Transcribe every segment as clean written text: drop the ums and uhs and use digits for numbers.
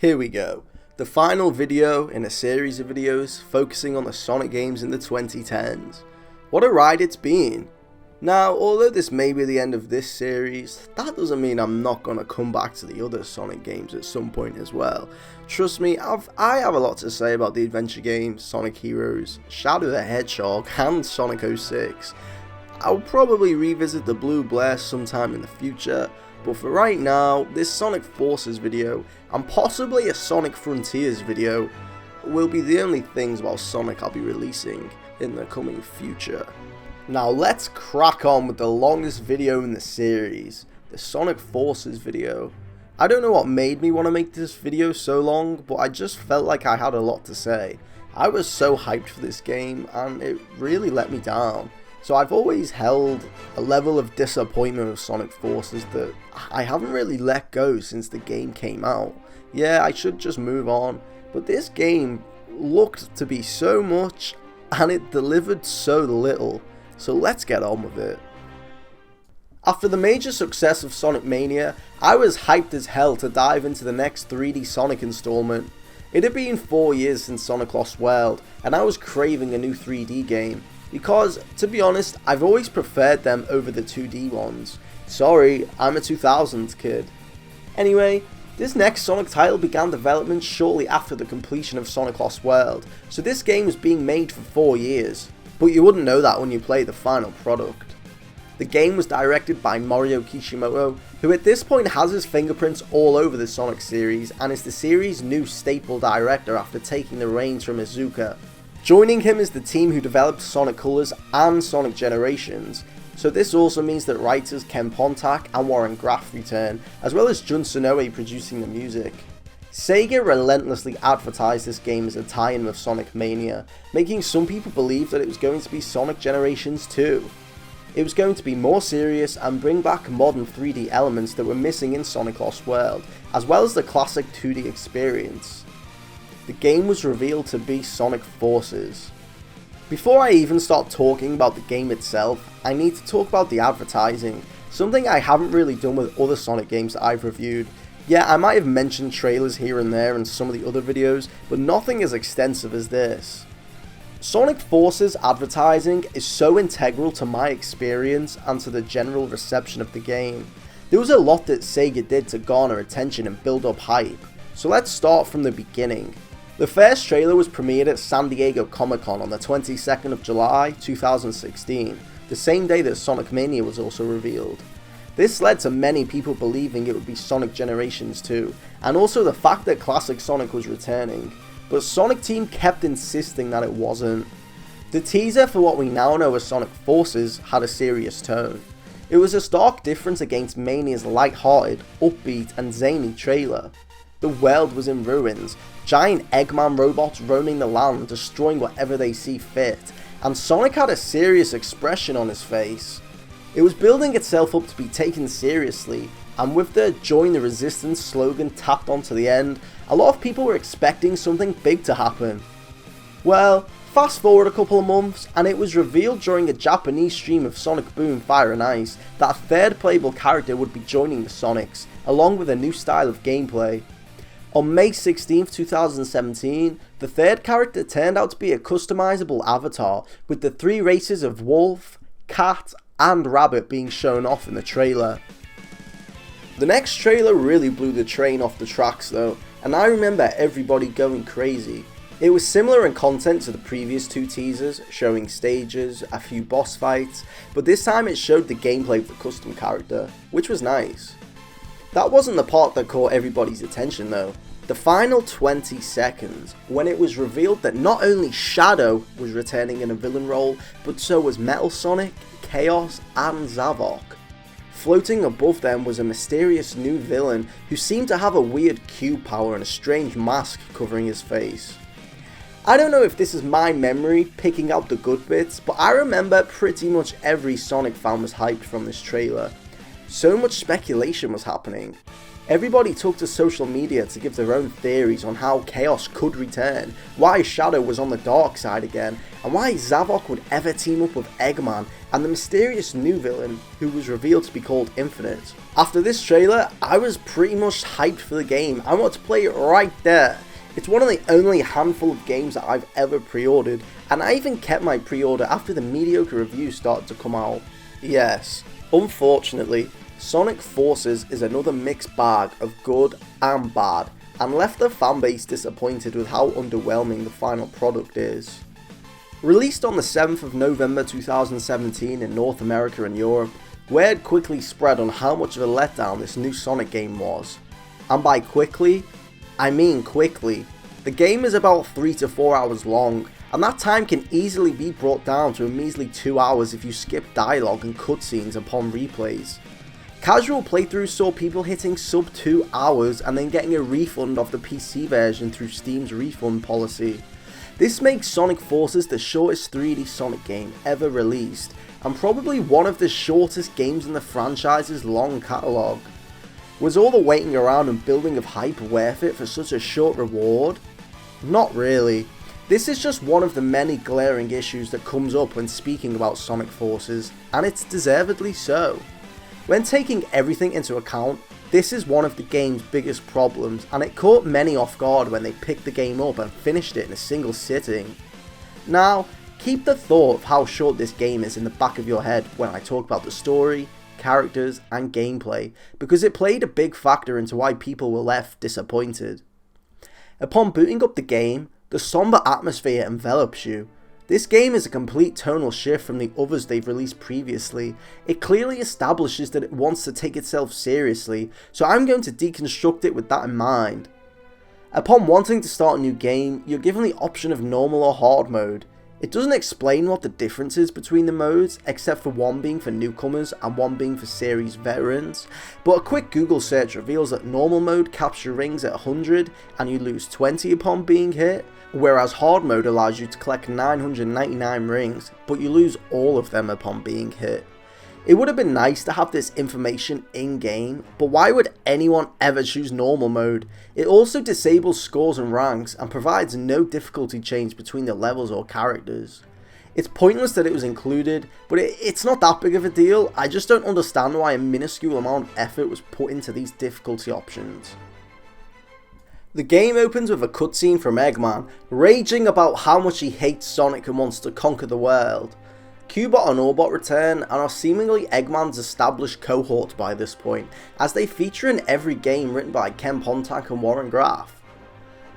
Here we go, the final video in a series of videos focusing on the Sonic games in the 2010s. What a ride it's been! Now, although this may be the end of this series, that doesn't mean I'm not going to come back to the other Sonic games at some point as well. Trust me, I have a lot to say about the adventure games, Sonic Heroes, Shadow the Hedgehog, and Sonic 06. I'll probably revisit the Blue Blast sometime in the future, but for right now, this Sonic Forces video, and possibly a Sonic Frontiers video, will be the only things about Sonic I'll be releasing in the coming future. Now let's crack on with the longest video in the series, the Sonic Forces video. I don't know what made me want to make this video so long, but I just felt like I had a lot to say. I was so hyped for this game, and it really let me down. So I've always held a level of disappointment with Sonic Forces that I haven't really let go since the game came out. Yeah, I should just move on, but this game looked to be so much and it delivered so little, so let's get on with it. After the major success of Sonic Mania, I was hyped as hell to dive into the next 3D Sonic installment. It had been 4 years since Sonic Lost World, and I was craving a new 3D game. Because, to be honest, I've always preferred them over the 2D ones. Sorry, I'm a 2000s kid. Anyway, this next Sonic title began development shortly after the completion of Sonic Lost World, so this game was being made for 4 years. But you wouldn't know that when you play the final product. The game was directed by Mario Kishimoto, who at this point has his fingerprints all over the Sonic series and is the series' new staple director after taking the reins from Iizuka. Joining him is the team who developed Sonic Colors and Sonic Generations, so this also means that writers Ken Pontac and Warren Graff return, as well as Jun Sonoe producing the music. Sega relentlessly advertised this game as a tie-in with Sonic Mania, making some people believe that it was going to be Sonic Generations 2. It was going to be more serious and bring back modern 3D elements that were missing in Sonic Lost World, as well as the classic 2D experience. The game was revealed to be Sonic Forces. Before I even start talking about the game itself, I need to talk about the advertising, something I haven't really done with other Sonic games that I've reviewed. Yeah, I might have mentioned trailers here and there in some of the other videos, but nothing as extensive as this. Sonic Forces advertising is so integral to my experience and to the general reception of the game. There was a lot that Sega did to garner attention and build up hype, so let's start from the beginning. The first trailer was premiered at San Diego Comic-Con on the 22nd of July 2016, the same day that Sonic Mania was also revealed. This led to many people believing it would be Sonic Generations 2, and also the fact that classic Sonic was returning, but Sonic Team kept insisting that it wasn't. The teaser for what we now know as Sonic Forces had a serious tone. It was a stark difference against Mania's light-hearted, upbeat and zany trailer. The world was in ruins, giant Eggman robots roaming the land, destroying whatever they see fit, and Sonic had a serious expression on his face. It was building itself up to be taken seriously, and with the "Join the Resistance" slogan tapped onto the end, a lot of people were expecting something big to happen. Well, fast forward a couple of months, and it was revealed during a Japanese stream of Sonic Boom Fire and Ice that a third playable character would be joining the Sonics, along with a new style of gameplay. On May 16, 2017, the third character turned out to be a customizable avatar, with the 3 races of Wolf, Cat, and Rabbit being shown off in the trailer. The next trailer really blew the train off the tracks though, and I remember everybody going crazy. It was similar in content to the previous 2 teasers, showing stages, a few boss fights, but this time it showed the gameplay of the custom character, which was nice. That wasn't the part that caught everybody's attention though. The final 20 seconds, when it was revealed that not only Shadow was returning in a villain role, but so was Metal Sonic, Chaos, and Zavok. Floating above them was a mysterious new villain who seemed to have a weird cube power and a strange mask covering his face. I don't know if this is my memory picking out the good bits, but I remember pretty much every Sonic fan was hyped from this trailer. So much speculation was happening. Everybody took to social media to give their own theories on how Chaos could return, why Shadow was on the dark side again, and why Zavok would ever team up with Eggman and the mysterious new villain who was revealed to be called Infinite. After this trailer, I was pretty much hyped for the game. I want to play it right there. It's one of the only handful of games that I've ever pre-ordered, and I even kept my pre-order after the mediocre reviews started to come out. Yes, unfortunately, Sonic Forces is another mixed bag of good and bad, and left the fanbase disappointed with how underwhelming the final product is. Released on the 7th of November 2017 in North America and Europe, word quickly spread on how much of a letdown this new Sonic game was. And by quickly, I mean quickly. The game is about 3 to 4 hours long, and that time can easily be brought down to a measly 2 hours if you skip dialogue and cutscenes upon replays. Casual playthroughs saw people hitting sub 2 hours and then getting a refund of the PC version through Steam's refund policy. This makes Sonic Forces the shortest 3D Sonic game ever released, and probably one of the shortest games in the franchise's long catalogue. Was all the waiting around and building of hype worth it for such a short reward? Not really. This is just one of the many glaring issues that comes up when speaking about Sonic Forces, and it's deservedly so. When taking everything into account, this is one of the game's biggest problems, and it caught many off guard when they picked the game up and finished it in a single sitting. Now, keep the thought of how short this game is in the back of your head when I talk about the story, characters, and gameplay, because it played a big factor into why people were left disappointed. Upon booting up the game, the somber atmosphere envelops you. This game is a complete tonal shift from the others they've released previously. It clearly establishes that it wants to take itself seriously, so I'm going to deconstruct it with that in mind. Upon wanting to start a new game, you're given the option of normal or hard mode. It doesn't explain what the difference is between the modes, except for one being for newcomers and one being for series veterans, but a quick Google search reveals that normal mode caps your rings at 100 and you lose 20 upon being hit, whereas hard mode allows you to collect 999 rings, but you lose all of them upon being hit. It would have been nice to have this information in-game, but why would anyone ever choose normal mode? It also disables scores and ranks and provides no difficulty change between the levels or characters. It's pointless that it was included, but it's not that big of a deal. I just don't understand why a minuscule amount of effort was put into these difficulty options. The game opens with a cutscene from Eggman, raging about how much he hates Sonic and wants to conquer the world. Cubot and Orbot return and are seemingly Eggman's established cohort by this point, as they feature in every game written by Ken Pontac and Warren Graff.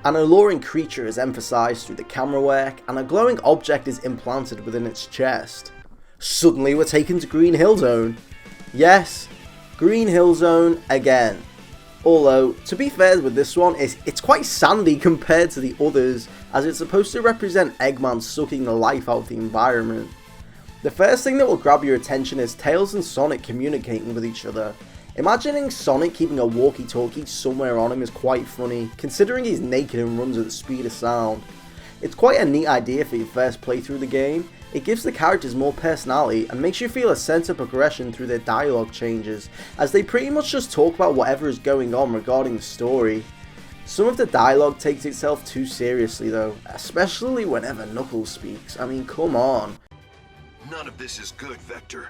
An alluring creature is emphasised through the camera work, and a glowing object is implanted within its chest. Suddenly we're taken to Green Hill Zone. Yes, Green Hill Zone again. Although, to be fair with this one, it's quite sandy compared to the others, as it's supposed to represent Eggman sucking the life out of the environment. The first thing that will grab your attention is Tails and Sonic communicating with each other. Imagining Sonic keeping a walkie-talkie somewhere on him is quite funny, considering he's naked and runs at the speed of sound. It's quite a neat idea for your first playthrough of the game. It gives the characters more personality and makes you feel a sense of progression through their dialogue changes, as they pretty much just talk about whatever is going on regarding the story. Some of the dialogue takes itself too seriously though, especially whenever Knuckles speaks. I mean, come on. None of this is good, Vector.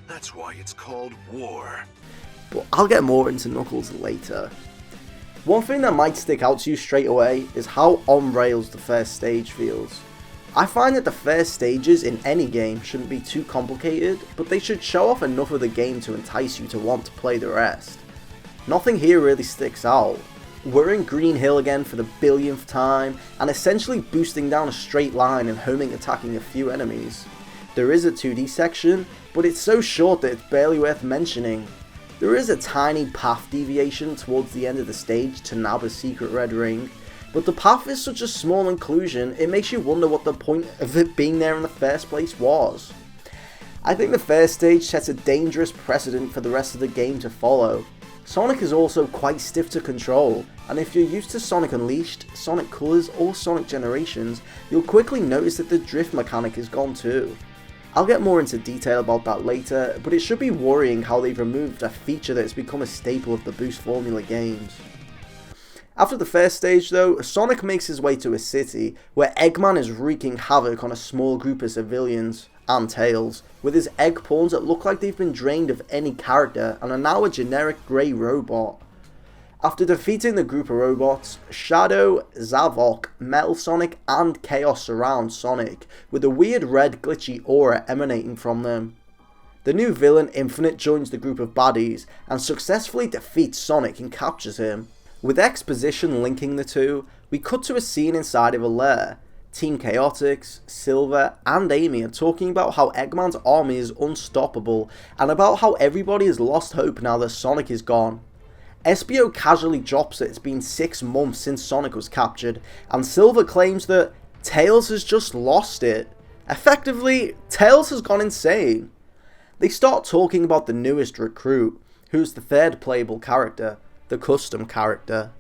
That's why it's called war. But I'll get more into Knuckles later. One thing that might stick out to you straight away is how on rails the first stage feels. I find that the first stages in any game shouldn't be too complicated, but they should show off enough of the game to entice you to want to play the rest. Nothing here really sticks out. We're in Green Hill again for the billionth time, and essentially boosting down a straight line and homing attacking a few enemies. There is a 2D section, but it's so short that it's barely worth mentioning. There is a tiny path deviation towards the end of the stage to nab a secret red ring, but the path is such a small inclusion, it makes you wonder what the point of it being there in the first place was. I think the first stage sets a dangerous precedent for the rest of the game to follow. Sonic is also quite stiff to control, and if you're used to Sonic Unleashed, Sonic Colors, or Sonic Generations, you'll quickly notice that the drift mechanic is gone too. I'll get more into detail about that later, but it should be worrying how they've removed a feature that has become a staple of the Boost Formula games. After the first stage though, Sonic makes his way to a city where Eggman is wreaking havoc on a small group of civilians and Tails, with his egg pawns that look like they've been drained of any character and are now a generic grey robot. After defeating the group of robots, Shadow, Zavok, Metal Sonic and Chaos surround Sonic, with a weird red glitchy aura emanating from them. The new villain Infinite joins the group of baddies and successfully defeats Sonic and captures him. With exposition linking the two, we cut to a scene inside of a lair. Team Chaotix, Silver and Amy are talking about how Eggman's army is unstoppable and about how everybody has lost hope now that Sonic is gone. SBO casually drops that it's been 6 months since Sonic was captured, and Silver claims that Tails has just lost it. Effectively, Tails has gone insane. They start talking about the newest recruit, who's the third playable character, the custom character.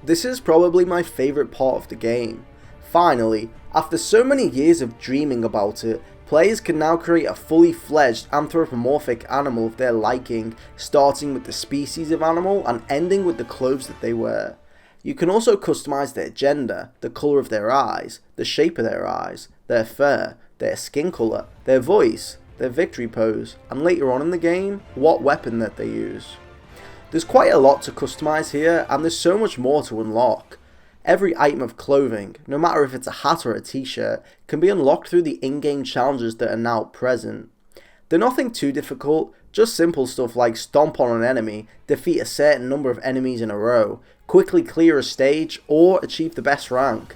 This is probably my favourite part of the game. Finally, after so many years of dreaming about it, players can now create a fully fledged anthropomorphic animal of their liking, starting with the species of animal and ending with the clothes that they wear. You can also customize their gender, the colour of their eyes, the shape of their eyes, their fur, their skin colour, their voice, their victory pose, and later on in the game, what weapon that they use. There's quite a lot to customize here, and there's so much more to unlock. Every item of clothing, no matter if it's a hat or a t-shirt, can be unlocked through the in-game challenges that are now present. They're nothing too difficult, just simple stuff like stomp on an enemy, defeat a certain number of enemies in a row, quickly clear a stage, or achieve the best rank.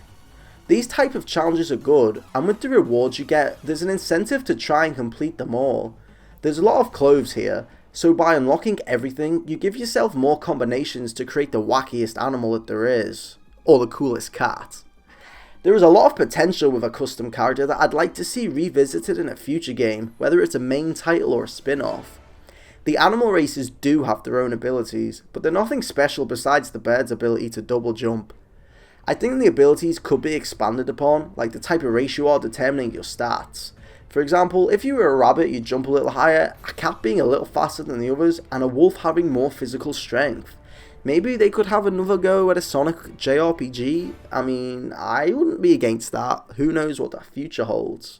These type of challenges are good, and with the rewards you get, there's an incentive to try and complete them all. There's a lot of clothes here, so by unlocking everything, you give yourself more combinations to create the wackiest animal that there is. Or the coolest cat. There is a lot of potential with a custom character that I'd like to see revisited in a future game, whether it's a main title or a spin-off. The animal races do have their own abilities, but they're nothing special besides the bird's ability to double jump. I think the abilities could be expanded upon, like the type of race you are determining your stats. For example, if you were a rabbit you'd jump a little higher, a cat being a little faster than the others, and a wolf having more physical strength. Maybe they could have another go at a Sonic JRPG. I mean, I wouldn't be against that. Who knows what the future holds.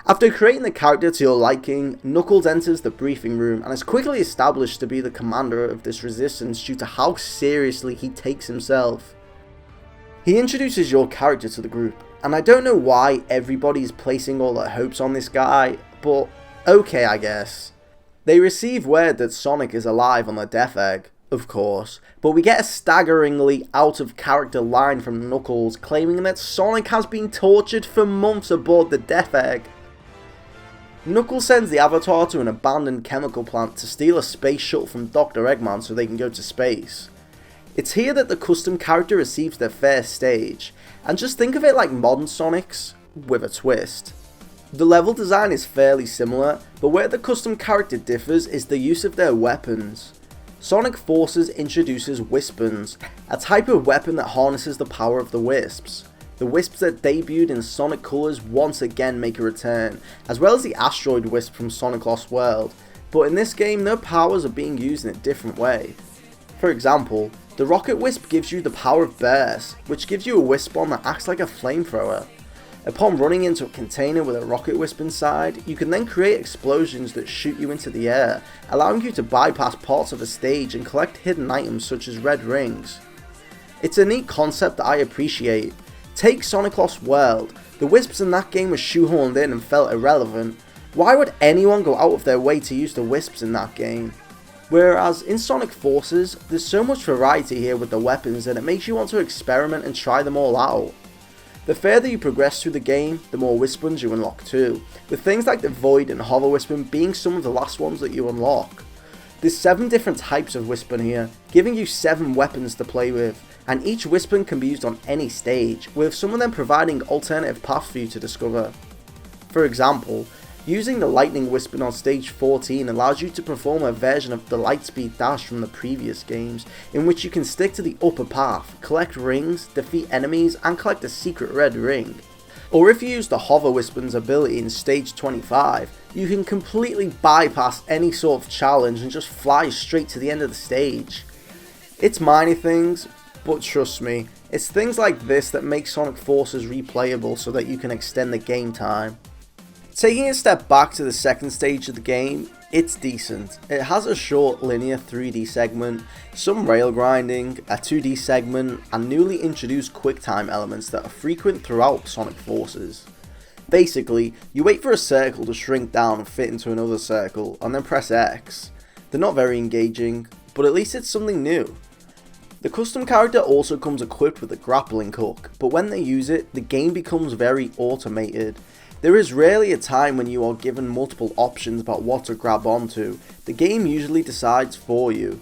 After creating the character to your liking, Knuckles enters the briefing room and is quickly established to be the commander of this resistance due to how seriously he takes himself. He introduces your character to the group, and I don't know why everybody is placing all their hopes on this guy, but okay I guess. They receive word that Sonic is alive on the Death Egg, of course, but we get a staggeringly out of character line from Knuckles claiming that Sonic has been tortured for months aboard the Death Egg. Knuckles sends the Avatar to an abandoned chemical plant to steal a space shuttle from Dr. Eggman so they can go to space. It's here that the custom character receives their first stage, and just think of it like modern Sonics, with a twist. The level design is fairly similar, but where the custom character differs is the use of their weapons. Sonic Forces introduces Wispons, a type of weapon that harnesses the power of the Wisps. The Wisps that debuted in Sonic Colors once again make a return, as well as the Asteroid Wisp from Sonic Lost World, but in this game their powers are being used in a different way. For example, the Rocket Wisp gives you the power of Burst, which gives you a Wispon that acts like a flamethrower. Upon running into a container with a Rocket Wisp inside, you can then create explosions that shoot you into the air, allowing you to bypass parts of a stage and collect hidden items such as red rings. It's a neat concept that I appreciate. Take Sonic Lost World. The Wisps in that game were shoehorned in and felt irrelevant. Why would anyone go out of their way to use the Wisps in that game? Whereas in Sonic Forces, there's so much variety here with the weapons that it makes you want to experiment and try them all out. The further you progress through the game, the more Wispons you unlock too, with things like the Void and Hover Wispon being some of the last ones that you unlock. There's 7 different types of Wispon here, giving you 7 weapons to play with, and each Wispon can be used on any stage, with some of them providing alternative paths for you to discover. For example, using the Lightning Wispon on stage 14 allows you to perform a version of the Lightspeed Dash from the previous games, in which you can stick to the upper path, collect rings, defeat enemies, and collect a secret red ring. Or if you use the Hover Wispon's ability in stage 25, you can completely bypass any sort of challenge and just fly straight to the end of the stage. It's minor things, But trust me, it's things like this that make Sonic Forces replayable so that you can extend the game time. Taking a step back to the second stage of the game, it's decent. It has a short linear 3D segment, some rail grinding, a 2D segment, and newly introduced QuickTime elements that are frequent throughout Sonic Forces. Basically, you wait for a circle to shrink down and fit into another circle, and then press X. They're not very engaging, but at least it's something new. The custom character also comes equipped with a grappling hook, but when they use it, the game becomes very automated. There is rarely a time when you are given multiple options about what to grab onto. The game usually decides for you.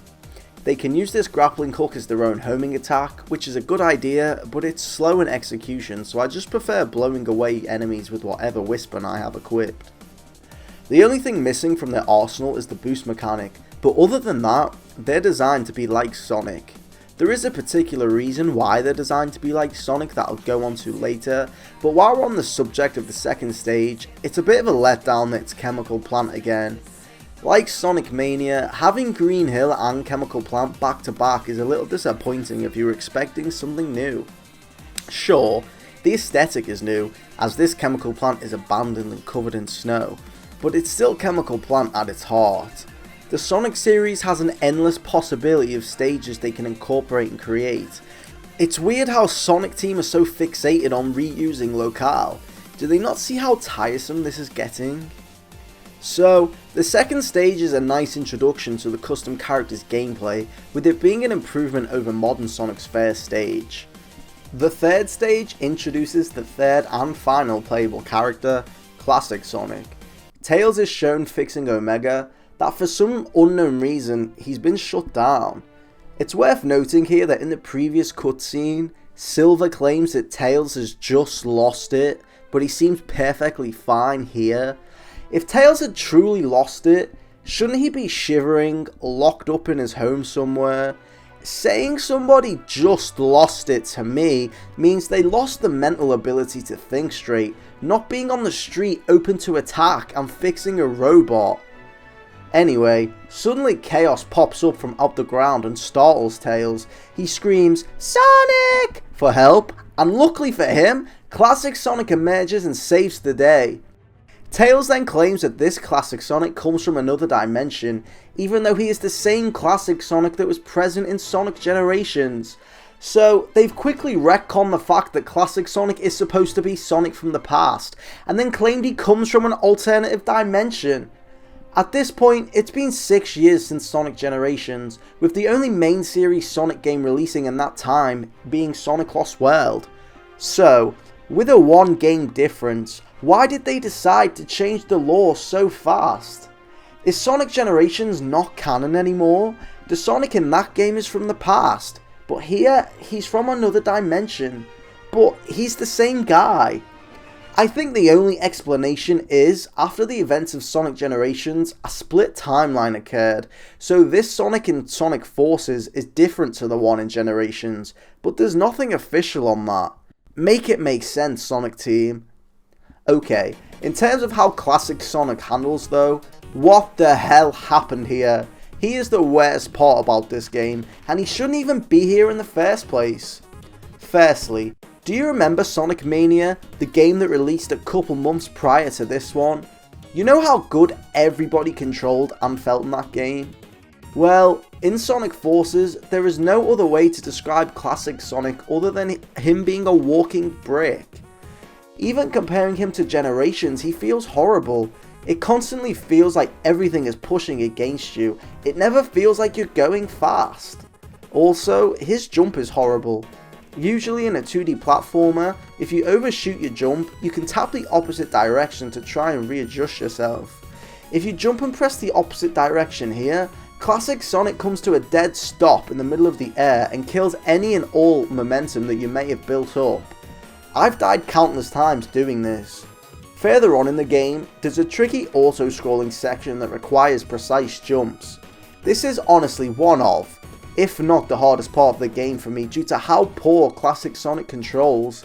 They can use this grappling hook as their own homing attack, which is a good idea, but it's slow in execution, so I just prefer blowing away enemies with whatever weapon I have equipped. The only thing missing from their arsenal is the boost mechanic, but other than that, they're designed to be like Sonic. There is a particular reason why they're designed to be like Sonic that I'll go on to later, but while we're on the subject of the second stage, it's a bit of a letdown that it's Chemical Plant again. Like Sonic Mania, having Green Hill and Chemical Plant back to back is a little disappointing if you were expecting something new. Sure, the aesthetic is new, as this Chemical Plant is abandoned and covered in snow, but it's still Chemical Plant at its heart. The Sonic series has an endless possibility of stages they can incorporate and create. It's weird how Sonic Team are so fixated on reusing locale. Do they not see how tiresome this is getting? So, the second stage is a nice introduction to the custom character's gameplay, with it being an improvement over modern Sonic's first stage. The third stage introduces the third and final playable character, Classic Sonic. Tails is shown fixing Omega, that for some unknown reason he's been shut down. It's worth noting here that in the previous cutscene, Silver claims that Tails has just lost it, but he seems perfectly fine here. If Tails had truly lost it, shouldn't he be shivering, locked up in his home somewhere? Saying somebody just lost it to me means they lost the mental ability to think straight, not being on the street open to attack and fixing a robot. Anyway, suddenly Chaos pops up from out the ground and startles Tails. He screams, "Sonic!" for help, and luckily for him, Classic Sonic emerges and saves the day. Tails then claims that this Classic Sonic comes from another dimension, even though he is the same Classic Sonic that was present in Sonic Generations. So, they've quickly retconned the fact that Classic Sonic is supposed to be Sonic from the past, and then claimed he comes from an alternative dimension. At this point, it's been 6 years since Sonic Generations, with the only main series Sonic game releasing in that time being Sonic Lost World. So, with a one game difference, why did they decide to change the lore so fast? Is Sonic Generations not canon anymore? The Sonic in that game is from the past, but here, he's from another dimension. But he's the same guy. I think the only explanation is, after the events of Sonic Generations, a split timeline occurred, so this Sonic in Sonic Forces is different to the one in Generations, but there's nothing official on that. Make it make sense, Sonic Team. Okay, in terms of how Classic Sonic handles though, what the hell happened here? He is the worst part about this game, and he shouldn't even be here in the first place. Firstly, do you remember Sonic Mania, the game that released a couple months prior to this one? You know how good everybody controlled and felt in that game? Well, in Sonic Forces, there is no other way to describe Classic Sonic other than him being a walking brick. Even comparing him to Generations, he feels horrible. It constantly feels like everything is pushing against you. It never feels like you're going fast. Also, his jump is horrible. Usually in a 2D platformer, if you overshoot your jump, you can tap the opposite direction to try and readjust yourself. If you jump and press the opposite direction here, Classic Sonic comes to a dead stop in the middle of the air and kills any and all momentum that you may have built up. I've died countless times doing this. Further on in the game, there's a tricky auto-scrolling section that requires precise jumps. This is honestly one of, if not the hardest part of the game for me due to how poor Classic Sonic controls.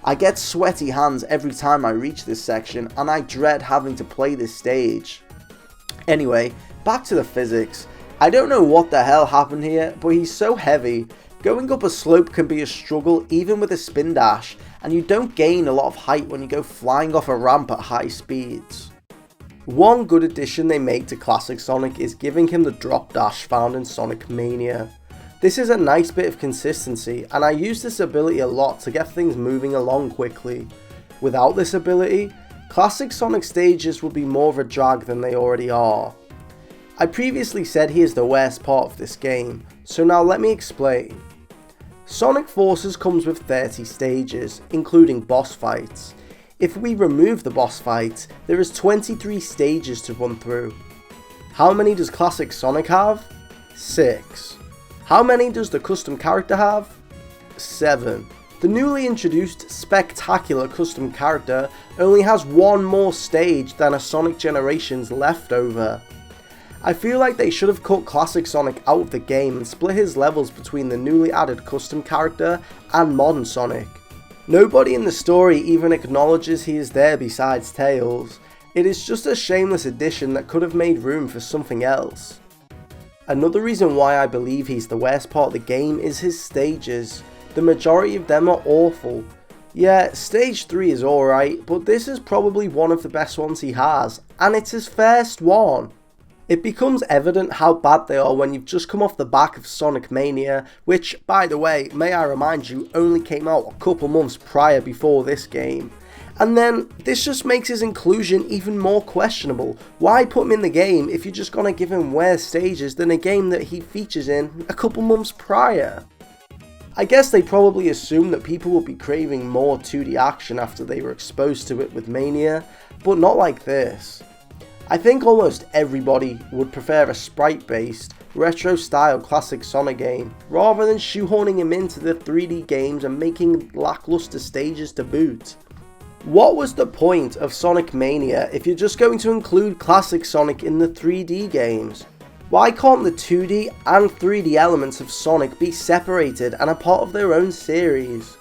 I get sweaty hands every time I reach this section, and I dread having to play this stage. Anyway, back to the physics. I don't know what the hell happened here, but he's so heavy. Going up a slope can be a struggle even with a spin dash, and you don't gain a lot of height when you go flying off a ramp at high speeds. One good addition they made to Classic Sonic is giving him the drop dash found in Sonic Mania. This is a nice bit of consistency, and I use this ability a lot to get things moving along quickly. Without this ability, Classic Sonic stages would be more of a drag than they already are. I previously said he is the worst part of this game, so now let me explain. Sonic Forces comes with 30 stages, including boss fights. If we remove the boss fights, there is 23 stages to run through. How many does Classic Sonic have? 6. How many does the custom character have? 7. The newly introduced Spectacular custom character only has one more stage than a Sonic Generations leftover. I feel like they should have cut Classic Sonic out of the game and split his levels between the newly added custom character and modern Sonic. Nobody in the story even acknowledges he is there besides Tails. It is just a shameless addition that could have made room for something else. Another reason why I believe he's the worst part of the game is his stages. The majority of them are awful. Yeah, stage 3 is alright, but this is probably one of the best ones he has, and it's his first one. It becomes evident how bad they are when you've just come off the back of Sonic Mania, which, by the way, may I remind you, only came out a couple months prior before this game. And then, this just makes his inclusion even more questionable. Why put him in the game if you're just gonna give him worse stages than a game that he features in a couple months prior? I guess they probably assumed that people would be craving more 2D action after they were exposed to it with Mania, but not like this. I think almost everybody would prefer a sprite-based, retro-style classic Sonic game, rather than shoehorning him into the 3D games and making lackluster stages to boot. What was the point of Sonic Mania if you're just going to include classic Sonic in the 3D games? Why can't the 2D and 3D elements of Sonic be separated and a part of their own series?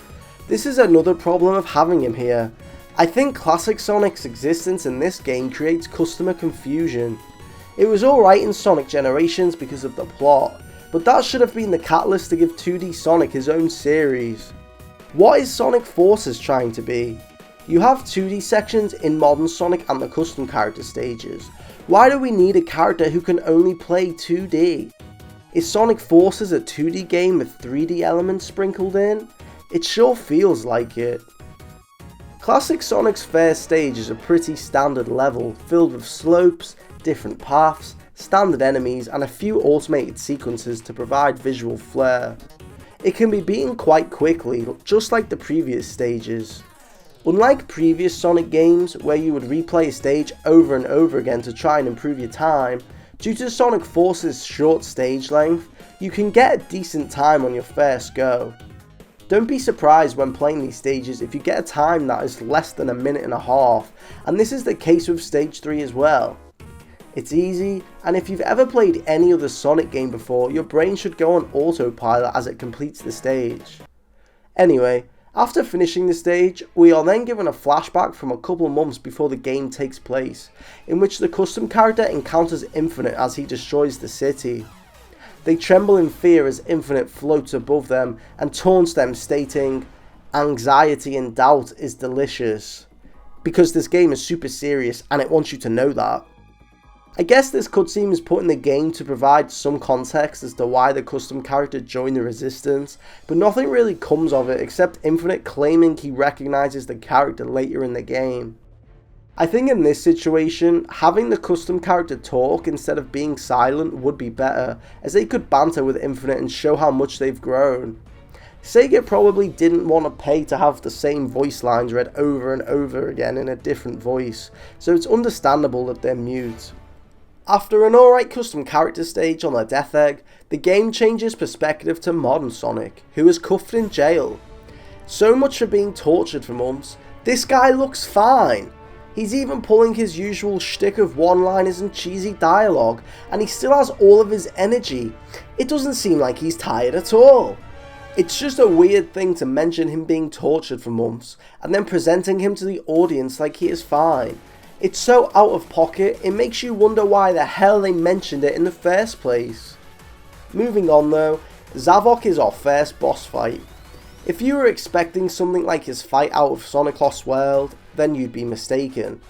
This is another problem of having him here. I think Classic Sonic's existence in this game creates customer confusion. It was alright in Sonic Generations because of the plot, but that should have been the catalyst to give 2D Sonic his own series. What is Sonic Forces trying to be? You have 2D sections in modern Sonic and the custom character stages. Why do we need a character who can only play 2D? Is Sonic Forces a 2D game with 3D elements sprinkled in? It sure feels like it. Classic Sonic's first stage is a pretty standard level, filled with slopes, different paths, standard enemies and a few automated sequences to provide visual flair. It can be beaten quite quickly, just like the previous stages. Unlike previous Sonic games, where you would replay a stage over and over again to try and improve your time, due to Sonic Force's short stage length, you can get a decent time on your first go. Don't be surprised when playing these stages if you get a time that is less than a minute and a half, and this is the case with stage 3 as well. It's easy, and if you've ever played any other Sonic game before, your brain should go on autopilot as it completes the stage. Anyway, after finishing the stage, we are then given a flashback from a couple months before the game takes place, in which the custom character encounters Infinite as he destroys the city. They tremble in fear as Infinite floats above them and taunts them, stating, "Anxiety and doubt is delicious," because this game is super serious and it wants you to know that. I guess this cutscene is put in the game to provide some context as to why the custom character joined the Resistance, but nothing really comes of it except Infinite claiming he recognizes the character later in the game. I think in this situation, having the custom character talk instead of being silent would be better, as they could banter with Infinite and show how much they've grown. Sega probably didn't want to pay to have the same voice lines read over and over again in a different voice, so it's understandable that they're mute. After an alright custom character stage on the Death Egg, the game changes perspective to modern Sonic, who is cuffed in jail. So much for being tortured for months, this guy looks fine. He's even pulling his usual shtick of one-liners and cheesy dialogue, and he still has all of his energy. It doesn't seem like he's tired at all. It's just a weird thing to mention him being tortured for months, and then presenting him to the audience like he is fine. It's so out of pocket, it makes you wonder why the hell they mentioned it in the first place. Moving on though, Zavok is our first boss fight. If you were expecting something like his fight out of Sonic Lost World, then you'd be mistaken.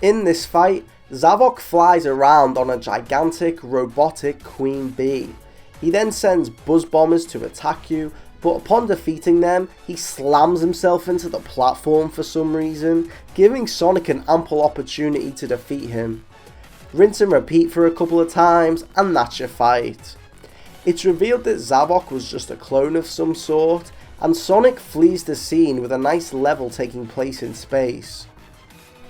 In this fight, Zavok flies around on a gigantic robotic queen bee. He then sends buzz bombers to attack you, but upon defeating them, he slams himself into the platform for some reason, giving Sonic an ample opportunity to defeat him. Rinse and repeat for a couple of times, and that's your fight. It's revealed that Zavok was just a clone of some sort, and Sonic flees the scene with a nice level taking place in space.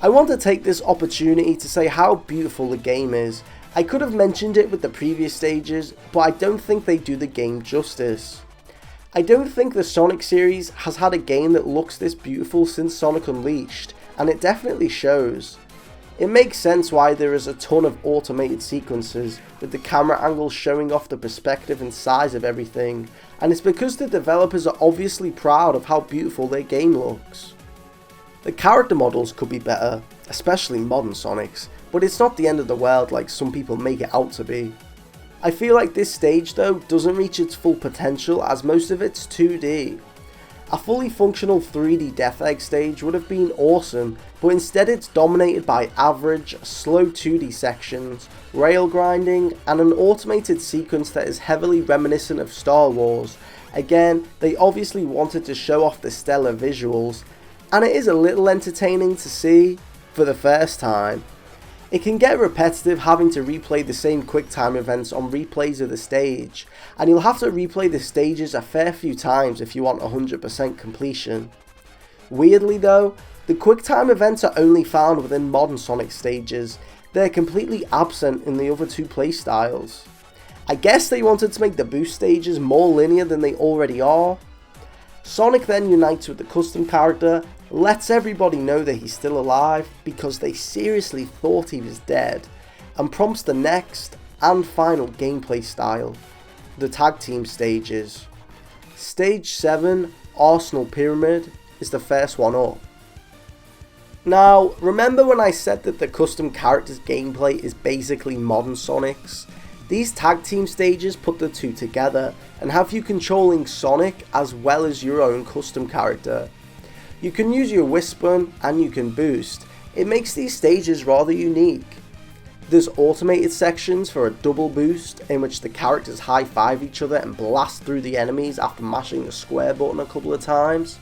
I want to take this opportunity to say how beautiful the game is. I could have mentioned it with the previous stages, but I don't think they do the game justice. I don't think the Sonic series has had a game that looks this beautiful since Sonic Unleashed, and it definitely shows. It makes sense why there is a ton of automated sequences, with the camera angles showing off the perspective and size of everything, and it's because the developers are obviously proud of how beautiful their game looks. The character models could be better, especially modern Sonics, but it's not the end of the world like some people make it out to be. I feel like this stage though doesn't reach its full potential as most of it's 2D. A fully functional 3D Death Egg stage would have been awesome, but instead it's dominated by average, slow 2D sections, rail grinding, and an automated sequence that is heavily reminiscent of Star Wars. Again, they obviously wanted to show off the stellar visuals, and it is a little entertaining to see for the first time. It can get repetitive having to replay the same QuickTime events on replays of the stage, and you'll have to replay the stages a fair few times if you want 100% completion. Weirdly though, the QuickTime events are only found within modern Sonic stages. They're completely absent in the other two playstyles. I guess they wanted to make the boost stages more linear than they already are. Sonic then unites with the custom character, lets everybody know that he's still alive because they seriously thought he was dead, and prompts the next and final gameplay style, the tag team stages. Stage 7, Arsenal Pyramid, is the first one up. Now, remember when I said that the custom characters gameplay is basically modern Sonic's? These tag team stages put the two together and have you controlling Sonic as well as your own custom character. You can use your Whispun and you can boost. It makes these stages rather unique. There's automated sections for a double boost in which the characters high five each other and blast through the enemies after mashing the square button a couple of times.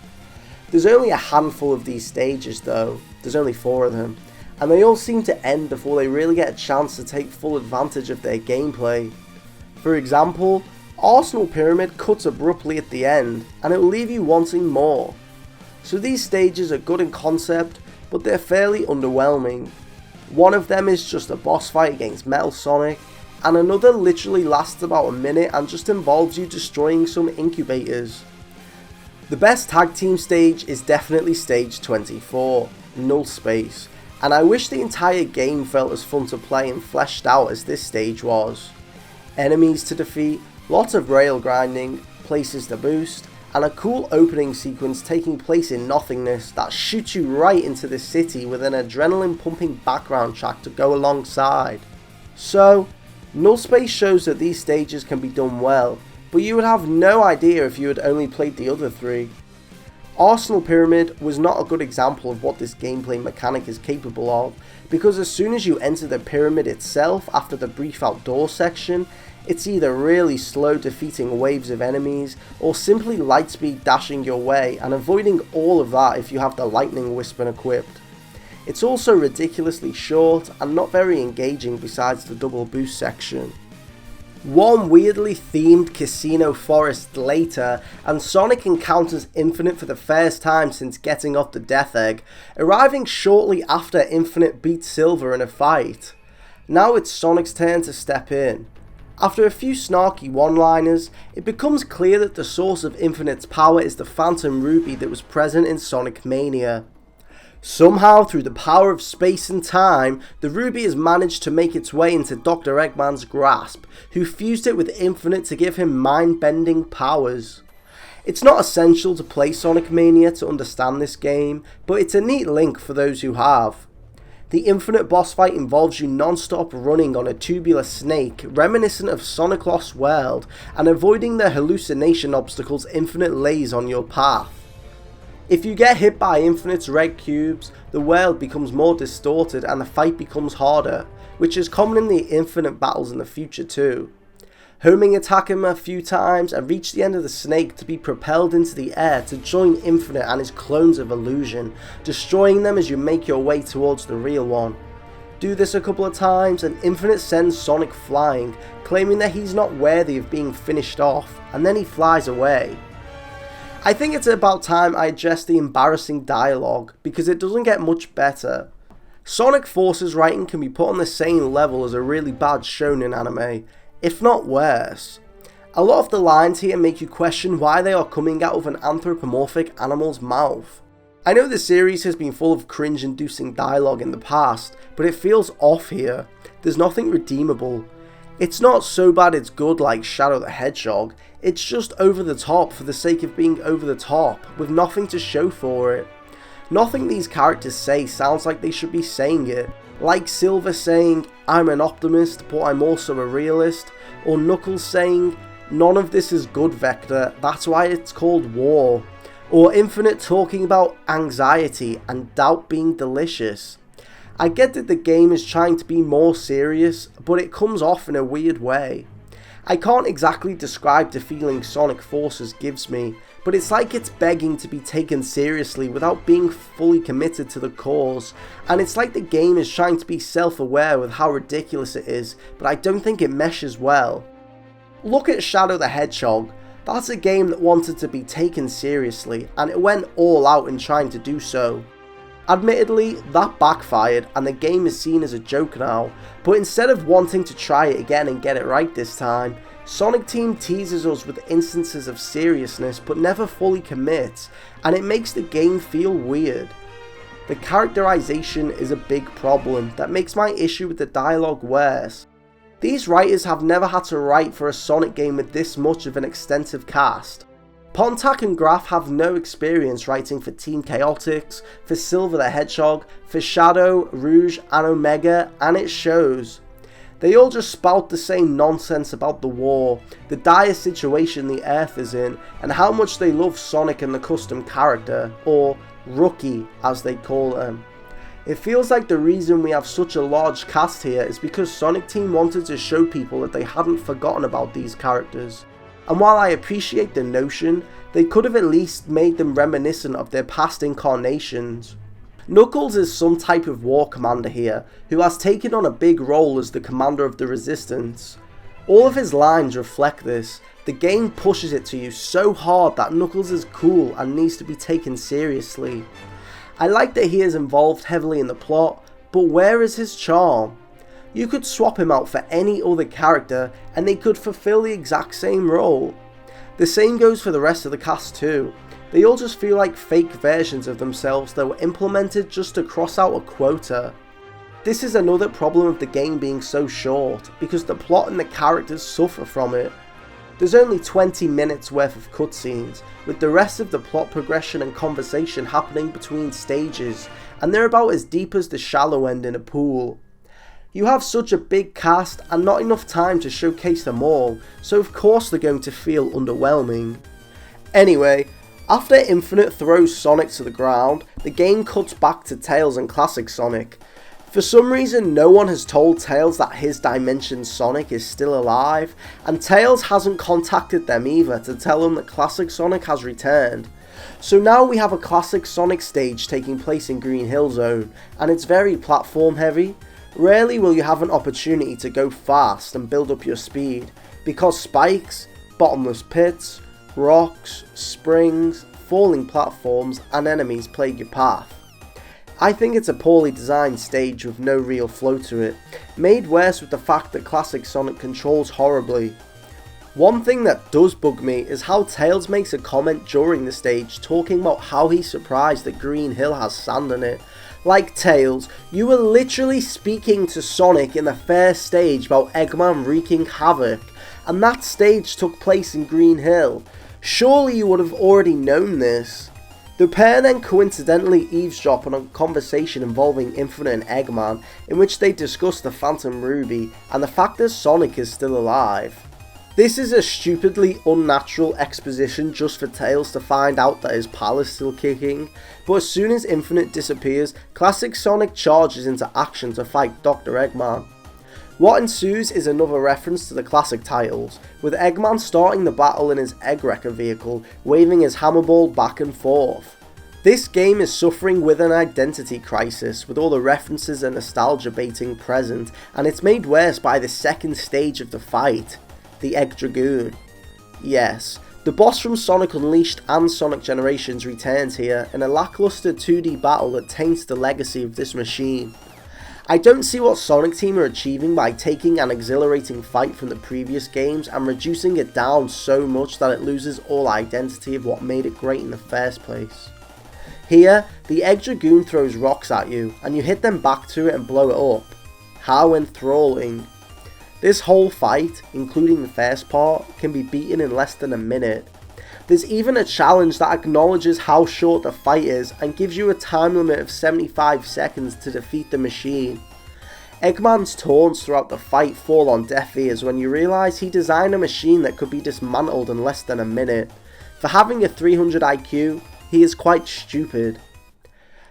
There's only a handful of these stages though, there's only 4 of them, and they all seem to end before they really get a chance to take full advantage of their gameplay. For example, Arsenal Pyramid cuts abruptly at the end and it will leave you wanting more. So these stages are good in concept, but they're fairly underwhelming. One of them is just a boss fight against Metal Sonic, and another literally lasts about a minute and just involves you destroying some incubators. The best tag team stage is definitely stage 24, Null Space, and I wish the entire game felt as fun to play and fleshed out as this stage was. Enemies to defeat, lots of rail grinding, places to boost, and a cool opening sequence taking place in nothingness that shoots you right into the city with an adrenaline pumping background track to go alongside. So, Null Space shows that these stages can be done well, but you would have no idea if you had only played the other 3. Arsenal Pyramid was not a good example of what this gameplay mechanic is capable of, because as soon as you enter the pyramid itself after the brief outdoor section, it's either really slow defeating waves of enemies, or simply lightspeed dashing your way and avoiding all of that if you have the lightning Whispun equipped. It's also ridiculously short and not very engaging besides the double boost section. One weirdly themed casino forest later, and Sonic encounters Infinite for the first time since getting off the Death Egg, arriving shortly after Infinite beats Silver in a fight. Now it's Sonic's turn to step in. After a few snarky one-liners, it becomes clear that the source of Infinite's power is the Phantom Ruby that was present in Sonic Mania. Somehow, through the power of space and time, the Ruby has managed to make its way into Dr. Eggman's grasp, who fused it with Infinite to give him mind-bending powers. It's not essential to play Sonic Mania to understand this game, but it's a neat link for those who have. The infinite boss fight involves you non-stop running on a tubular snake, reminiscent of Sonic Lost World, and avoiding the hallucination obstacles Infinite lays on your path. If you get hit by Infinite's red cubes, the world becomes more distorted and the fight becomes harder, which is common in the Infinite battles in the future too. Homing attack him a few times and reach the end of the snake to be propelled into the air to join Infinite and his clones of Illusion, destroying them as you make your way towards the real one. Do this a couple of times and Infinite sends Sonic flying, claiming that he's not worthy of being finished off, and then he flies away. I think it's about time I address the embarrassing dialogue, because it doesn't get much better. Sonic Force's writing can be put on the same level as a really bad shonen anime, if not worse. A lot of the lines here make you question why they are coming out of an anthropomorphic animal's mouth. I know the series has been full of cringe-inducing dialogue in the past, but it feels off here. There's nothing redeemable. It's not so bad it's good like Shadow the Hedgehog, it's just over the top for the sake of being over the top, with nothing to show for it. Nothing these characters say sounds like they should be saying it, like Silver saying, "I'm an optimist, but I'm also a realist," or Knuckles saying, "None of this is good, Vector, that's why it's called war," or Infinite talking about anxiety and doubt being delicious. I get that the game is trying to be more serious, but it comes off in a weird way. I can't exactly describe the feeling Sonic Forces gives me, but it's like it's begging to be taken seriously without being fully committed to the cause, and it's like the game is trying to be self-aware with how ridiculous it is, but I don't think it meshes well. Look at Shadow the Hedgehog. That's a game that wanted to be taken seriously, and it went all out in trying to do so. Admittedly, that backfired and the game is seen as a joke now, but instead of wanting to try it again and get it right this time, Sonic Team teases us with instances of seriousness but never fully commits, and it makes the game feel weird. The characterization is a big problem that makes my issue with the dialogue worse. These writers have never had to write for a Sonic game with this much of an extensive cast. Pontac and Graf have no experience writing for Team Chaotix, for Silver the Hedgehog, for Shadow, Rouge and Omega, and it shows. They all just spout the same nonsense about the war, the dire situation the Earth is in, and how much they love Sonic and the custom character, or Rookie as they call him. It feels like the reason we have such a large cast here is because Sonic Team wanted to show people that they hadn't forgotten about these characters. And while I appreciate the notion, they could have at least made them reminiscent of their past incarnations. Knuckles is some type of war commander here, who has taken on a big role as the commander of the Resistance. All of his lines reflect this. The game pushes it to you so hard that Knuckles is cool and needs to be taken seriously. I like that he is involved heavily in the plot, but where is his charm? You could swap him out for any other character and they could fulfill the exact same role. The same goes for the rest of the cast too. They all just feel like fake versions of themselves that were implemented just to cross out a quota. This is another problem of the game being so short, because the plot and the characters suffer from it. There's only 20 minutes worth of cutscenes, with the rest of the plot progression and conversation happening between stages, and they're about as deep as the shallow end in a pool. You have such a big cast and not enough time to showcase them all, so of course they're going to feel underwhelming. Anyway, after Infinite throws Sonic to the ground, the game cuts back to Tails and Classic Sonic. For some reason, no one has told Tails that his Dimension Sonic is still alive, and Tails hasn't contacted them either to tell them that Classic Sonic has returned. So now we have a Classic Sonic stage taking place in Green Hill Zone, and it's very platform heavy. Rarely will you have an opportunity to go fast and build up your speed, because spikes, bottomless pits, rocks, springs, falling platforms and enemies plague your path. I think it's a poorly designed stage with no real flow to it, made worse with the fact that Classic Sonic controls horribly. One thing that does bug me is how Tails makes a comment during the stage talking about how he's surprised that Green Hill has sand in it. Like, Tails, you were literally speaking to Sonic in the first stage about Eggman wreaking havoc, and that stage took place in Green Hill. Surely you would have already known this. The pair then coincidentally eavesdrop on a conversation involving Infinite and Eggman, in which they discuss the Phantom Ruby and the fact that Sonic is still alive. This is a stupidly unnatural exposition just for Tails to find out that his pal is still kicking, but as soon as Infinite disappears, classic Sonic charges into action to fight Dr. Eggman. What ensues is another reference to the classic titles, with Eggman starting the battle in his Egg Wrecker vehicle, waving his hammer ball back and forth. This game is suffering with an identity crisis, with all the references and nostalgia baiting present, and it's made worse by the second stage of the fight, the Egg Dragoon. Yes, the boss from Sonic Unleashed and Sonic Generations returns here in a lackluster 2D battle that taints the legacy of this machine. I don't see what Sonic Team are achieving by taking an exhilarating fight from the previous games and reducing it down so much that it loses all identity of what made it great in the first place. Here, the Egg Dragoon throws rocks at you, and you hit them back to it and blow it up. How enthralling. This whole fight, including the first part, can be beaten in less than a minute. There's even a challenge that acknowledges how short the fight is and gives you a time limit of 75 seconds to defeat the machine. Eggman's taunts throughout the fight fall on deaf ears when you realise he designed a machine that could be dismantled in less than a minute. For having a 300 IQ, he is quite stupid.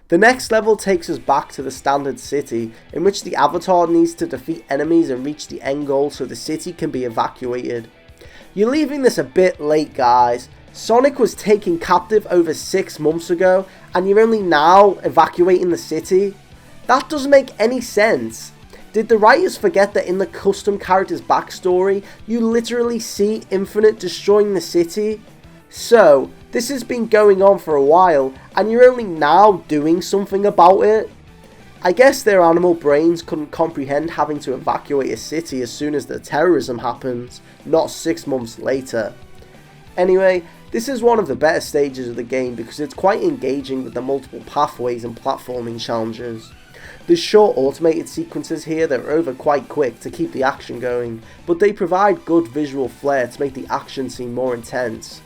The next level takes us back to the standard city, in which the Avatar needs to defeat enemies and reach the end goal so the city can be evacuated. You're leaving this a bit late, guys. Sonic was taken captive over 6 months ago, and you're only now evacuating the city? That doesn't make any sense. Did the writers forget that in the custom character's backstory, you literally see Infinite destroying the city? So, this has been going on for a while, and you're only now doing something about it? I guess their animal brains couldn't comprehend having to evacuate a city as soon as the terrorism happens, not 6 months later. Anyway, this is one of the better stages of the game because it's quite engaging with the multiple pathways and platforming challenges. There's short automated sequences here that are over quite quick to keep the action going, but they provide good visual flair to make the action seem more intense.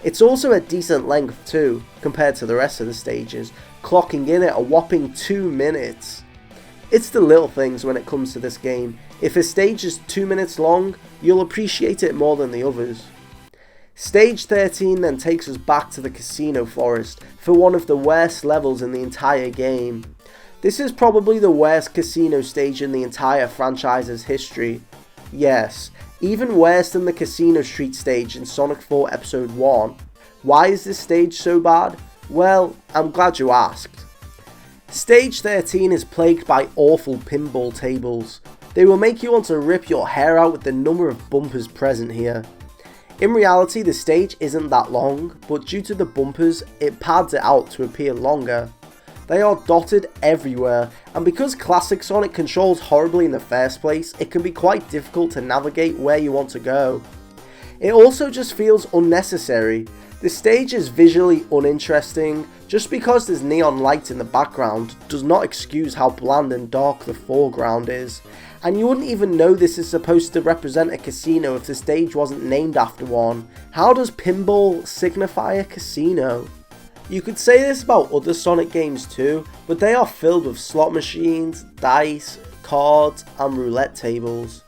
It's also a decent length too, compared to the rest of the stages, clocking in at a whopping 2 minutes. It's the little things when it comes to this game. If a stage is 2 minutes long, you'll appreciate it more than the others. Stage 13 then takes us back to the casino forest for one of the worst levels in the entire game. This is probably the worst casino stage in the entire franchise's history. Yes, even worse than the Casino Street stage in Sonic 4 Episode 1. Why is this stage so bad? Well, I'm glad you asked. Stage 13 is plagued by awful pinball tables. They will make you want to rip your hair out with the number of bumpers present here. In reality, the stage isn't that long, but due to the bumpers, it pads it out to appear longer. They are dotted everywhere, and because classic Sonic controls horribly in the first place, it can be quite difficult to navigate where you want to go. It also just feels unnecessary. The stage is visually uninteresting. Just because there's neon lights in the background does not excuse how bland and dark the foreground is. And you wouldn't even know this is supposed to represent a casino if the stage wasn't named after one. How does pinball signify a casino? You could say this about other Sonic games too, but they are filled with slot machines, dice, cards, and roulette tables.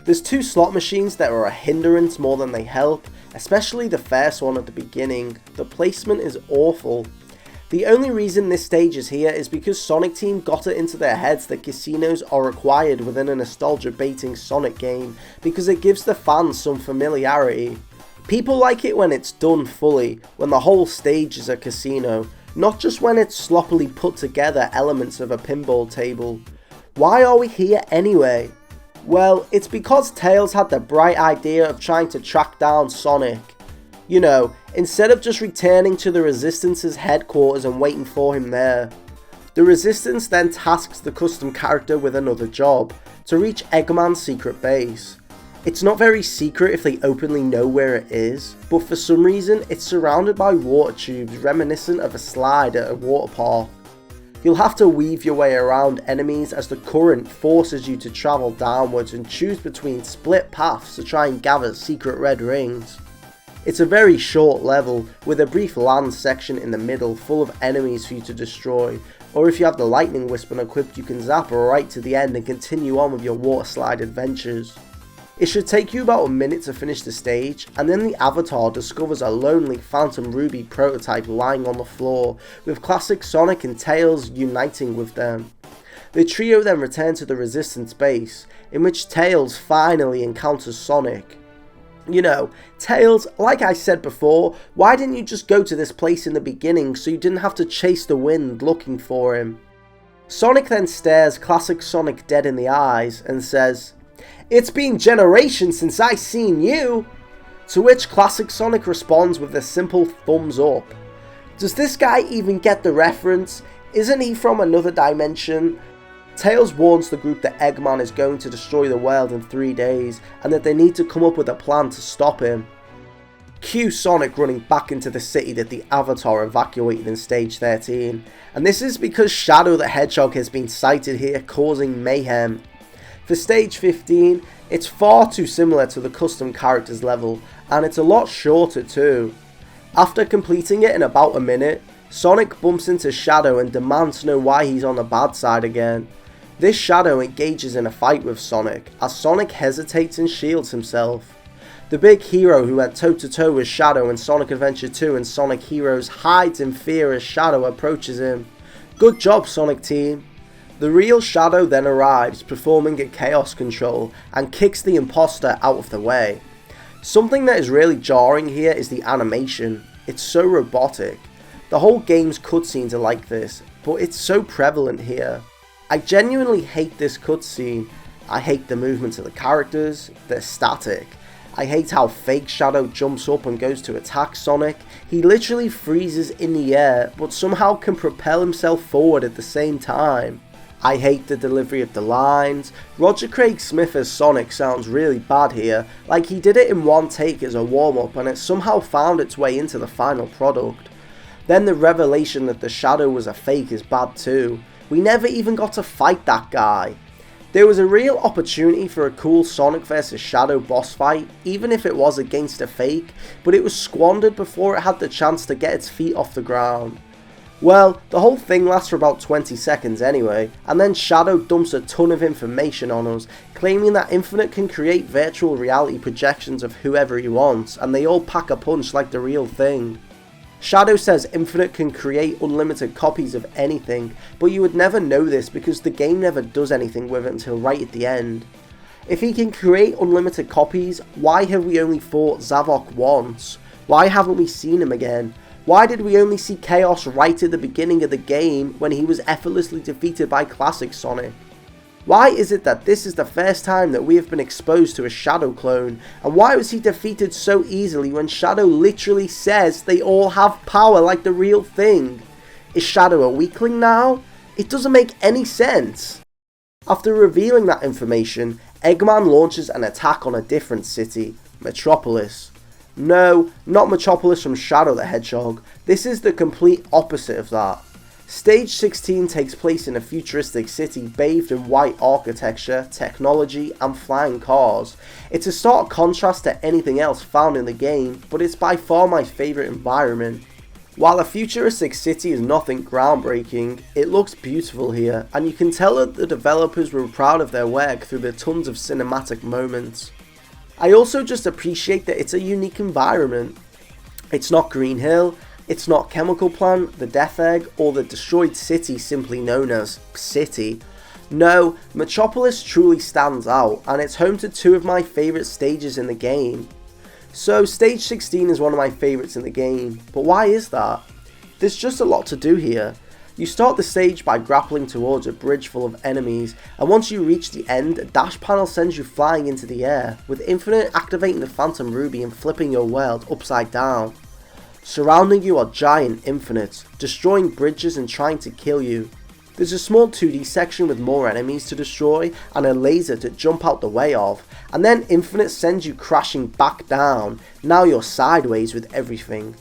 There's 2 slot machines that are a hindrance more than they help, especially the first one at the beginning. The placement is awful. The only reason this stage is here is because Sonic Team got it into their heads that casinos are required within a nostalgia-baiting Sonic game because it gives the fans some familiarity. People like it when it's done fully, when the whole stage is a casino, not just when it's sloppily put together elements of a pinball table. Why are we here anyway? Well, it's because Tails had the bright idea of trying to track down Sonic. You know, instead of just returning to the Resistance's headquarters and waiting for him there. The Resistance then tasks the custom character with another job, to reach Eggman's secret base. It's not very secret if they openly know where it is, but for some reason it's surrounded by water tubes reminiscent of a slide at a water park. You'll have to weave your way around enemies as the current forces you to travel downwards and choose between split paths to try and gather secret red rings. It's a very short level, with a brief land section in the middle full of enemies for you to destroy, or if you have the lightning wisp equipped you can zap right to the end and continue on with your water slide adventures. It should take you about a minute to finish the stage, and then the avatar discovers a lonely Phantom Ruby prototype lying on the floor, with classic Sonic and Tails uniting with them. The trio then return to the Resistance base, in which Tails finally encounters Sonic. You know, Tails, like I said before, why didn't you just go to this place in the beginning so you didn't have to chase the wind looking for him? Sonic then stares classic Sonic dead in the eyes and says, "It's been generations since I seen you!" To which classic Sonic responds with a simple thumbs up. Does this guy even get the reference? Isn't he from another dimension? Tails warns the group that Eggman is going to destroy the world in 3 days, and that they need to come up with a plan to stop him. Cue Sonic running back into the city that the Avatar evacuated in stage 13, and this is because Shadow the Hedgehog has been sighted here causing mayhem. For stage 15, it's far too similar to the custom characters level, and it's a lot shorter too. After completing it in about a minute, Sonic bumps into Shadow and demands to know why he's on the bad side again. This Shadow engages in a fight with Sonic, as Sonic hesitates and shields himself. The big hero who went toe to toe with Shadow in Sonic Adventure 2 and Sonic Heroes hides in fear as Shadow approaches him. Good job, Sonic team. The real Shadow then arrives, performing a chaos control, and kicks the imposter out of the way. Something that is really jarring here is the animation. It's so robotic. The whole game's cutscenes are like this, but it's so prevalent here. I genuinely hate this cutscene. I hate the movements of the characters, they're static. I hate how fake Shadow jumps up and goes to attack Sonic. He literally freezes in the air, but somehow can propel himself forward at the same time. I hate the delivery of the lines. Roger Craig Smith as Sonic sounds really bad here, like he did it in one take as a warm-up and it somehow found its way into the final product. Then the revelation that the Shadow was a fake is bad too. We never even got to fight that guy. There was a real opportunity for a cool Sonic vs Shadow boss fight, even if it was against a fake, but it was squandered before it had the chance to get its feet off the ground. Well, the whole thing lasts for about 20 seconds anyway, and then Shadow dumps a ton of information on us, claiming that Infinite can create virtual reality projections of whoever he wants, and they all pack a punch like the real thing. Shadow says Infinite can create unlimited copies of anything, but you would never know this because the game never does anything with it until right at the end. If he can create unlimited copies, why have we only fought Zavok once? Why haven't we seen him again? Why did we only see Chaos right at the beginning of the game when he was effortlessly defeated by classic Sonic? Why is it that this is the first time that we have been exposed to a Shadow clone, and why was he defeated so easily when Shadow literally says they all have power like the real thing? Is Shadow a weakling now? It doesn't make any sense. After revealing that information, Eggman launches an attack on a different city, Metropolis. No, not Metropolis from Shadow the Hedgehog, this is the complete opposite of that. Stage 16 takes place in a futuristic city bathed in white architecture, technology and flying cars. It's a stark contrast to anything else found in the game, but it's by far my favourite environment. While a futuristic city is nothing groundbreaking, it looks beautiful here, and you can tell that the developers were proud of their work through the tons of cinematic moments. I also just appreciate that it's a unique environment. It's not Green Hill, it's not Chemical Plant, the Death Egg, or the destroyed city simply known as City. No, Metropolis truly stands out, and it's home to two of my favourite stages in the game. So stage 16 is one of my favourites in the game, but why is that? There's just a lot to do here. You start the stage by grappling towards a bridge full of enemies, and once you reach the end, a dash panel sends you flying into the air, with Infinite activating the Phantom Ruby and flipping your world upside down. Surrounding you are giant Infinites, destroying bridges and trying to kill you. There's a small 2D section with more enemies to destroy and a laser to jump out the way of, and then Infinite sends you crashing back down. Now you're sideways with everything.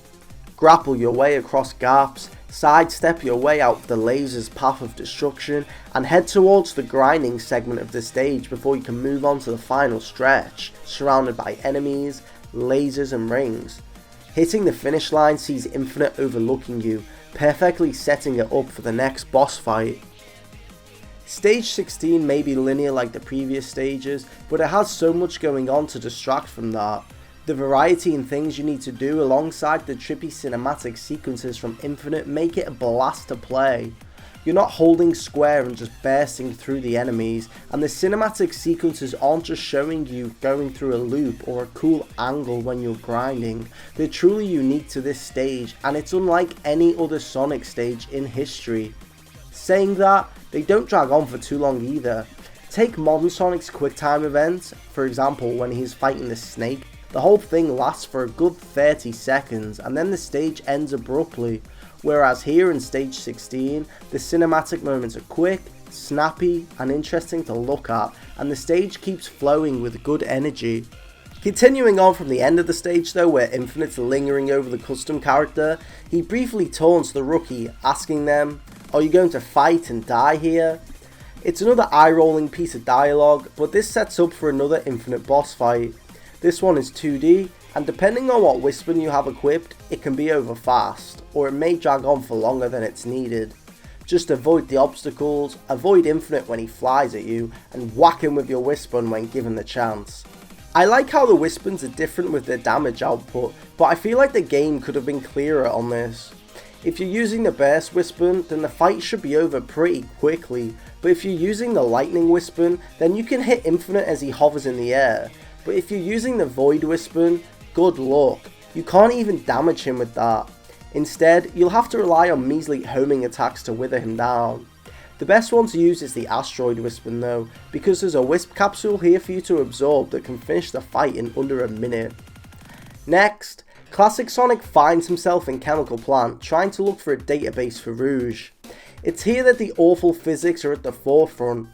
Grapple your way across gaps, sidestep your way out of the laser's path of destruction, and head towards the grinding segment of the stage before you can move on to the final stretch, surrounded by enemies, lasers and rings. Hitting the finish line sees Infinite overlooking you, perfectly setting it up for the next boss fight. Stage 16 may be linear like the previous stages, but it has so much going on to distract from that. The variety in things you need to do alongside the trippy cinematic sequences from Infinite make it a blast to play. You're not holding square and just bursting through the enemies, and the cinematic sequences aren't just showing you going through a loop or a cool angle when you're grinding. They're truly unique to this stage, and it's unlike any other Sonic stage in history. Saying that, they don't drag on for too long either. Take modern Sonic's QuickTime events, for example when he's fighting the snake. The whole thing lasts for a good 30 seconds and then the stage ends abruptly, whereas here in stage 16, the cinematic moments are quick, snappy and interesting to look at, and the stage keeps flowing with good energy. Continuing on from the end of the stage though, where Infinite's lingering over the custom character, he briefly taunts the rookie, asking them, "Are you going to fight and die here?" It's another eye-rolling piece of dialogue, but this sets up for another Infinite boss fight. This one is 2D, and depending on what weapon you have equipped, it can be over fast, or it may drag on for longer than it's needed. Just avoid the obstacles, avoid Infinite when he flies at you, and whack him with your weapon when given the chance. I like how the weapons are different with their damage output, but I feel like the game could have been clearer on this. If you're using the burst weapon, then the fight should be over pretty quickly, but if you're using the lightning weapon, then you can hit Infinite as he hovers in the air. But if you're using the void weapon, good luck. You can't even damage him with that. Instead, you'll have to rely on measly homing attacks to wither him down. The best one to use is the asteroid weapon though, because there's a wisp capsule here for you to absorb that can finish the fight in under a minute. Next, Classic Sonic finds himself in Chemical Plant trying to look for a database for Rouge. It's here that the awful physics are at the forefront.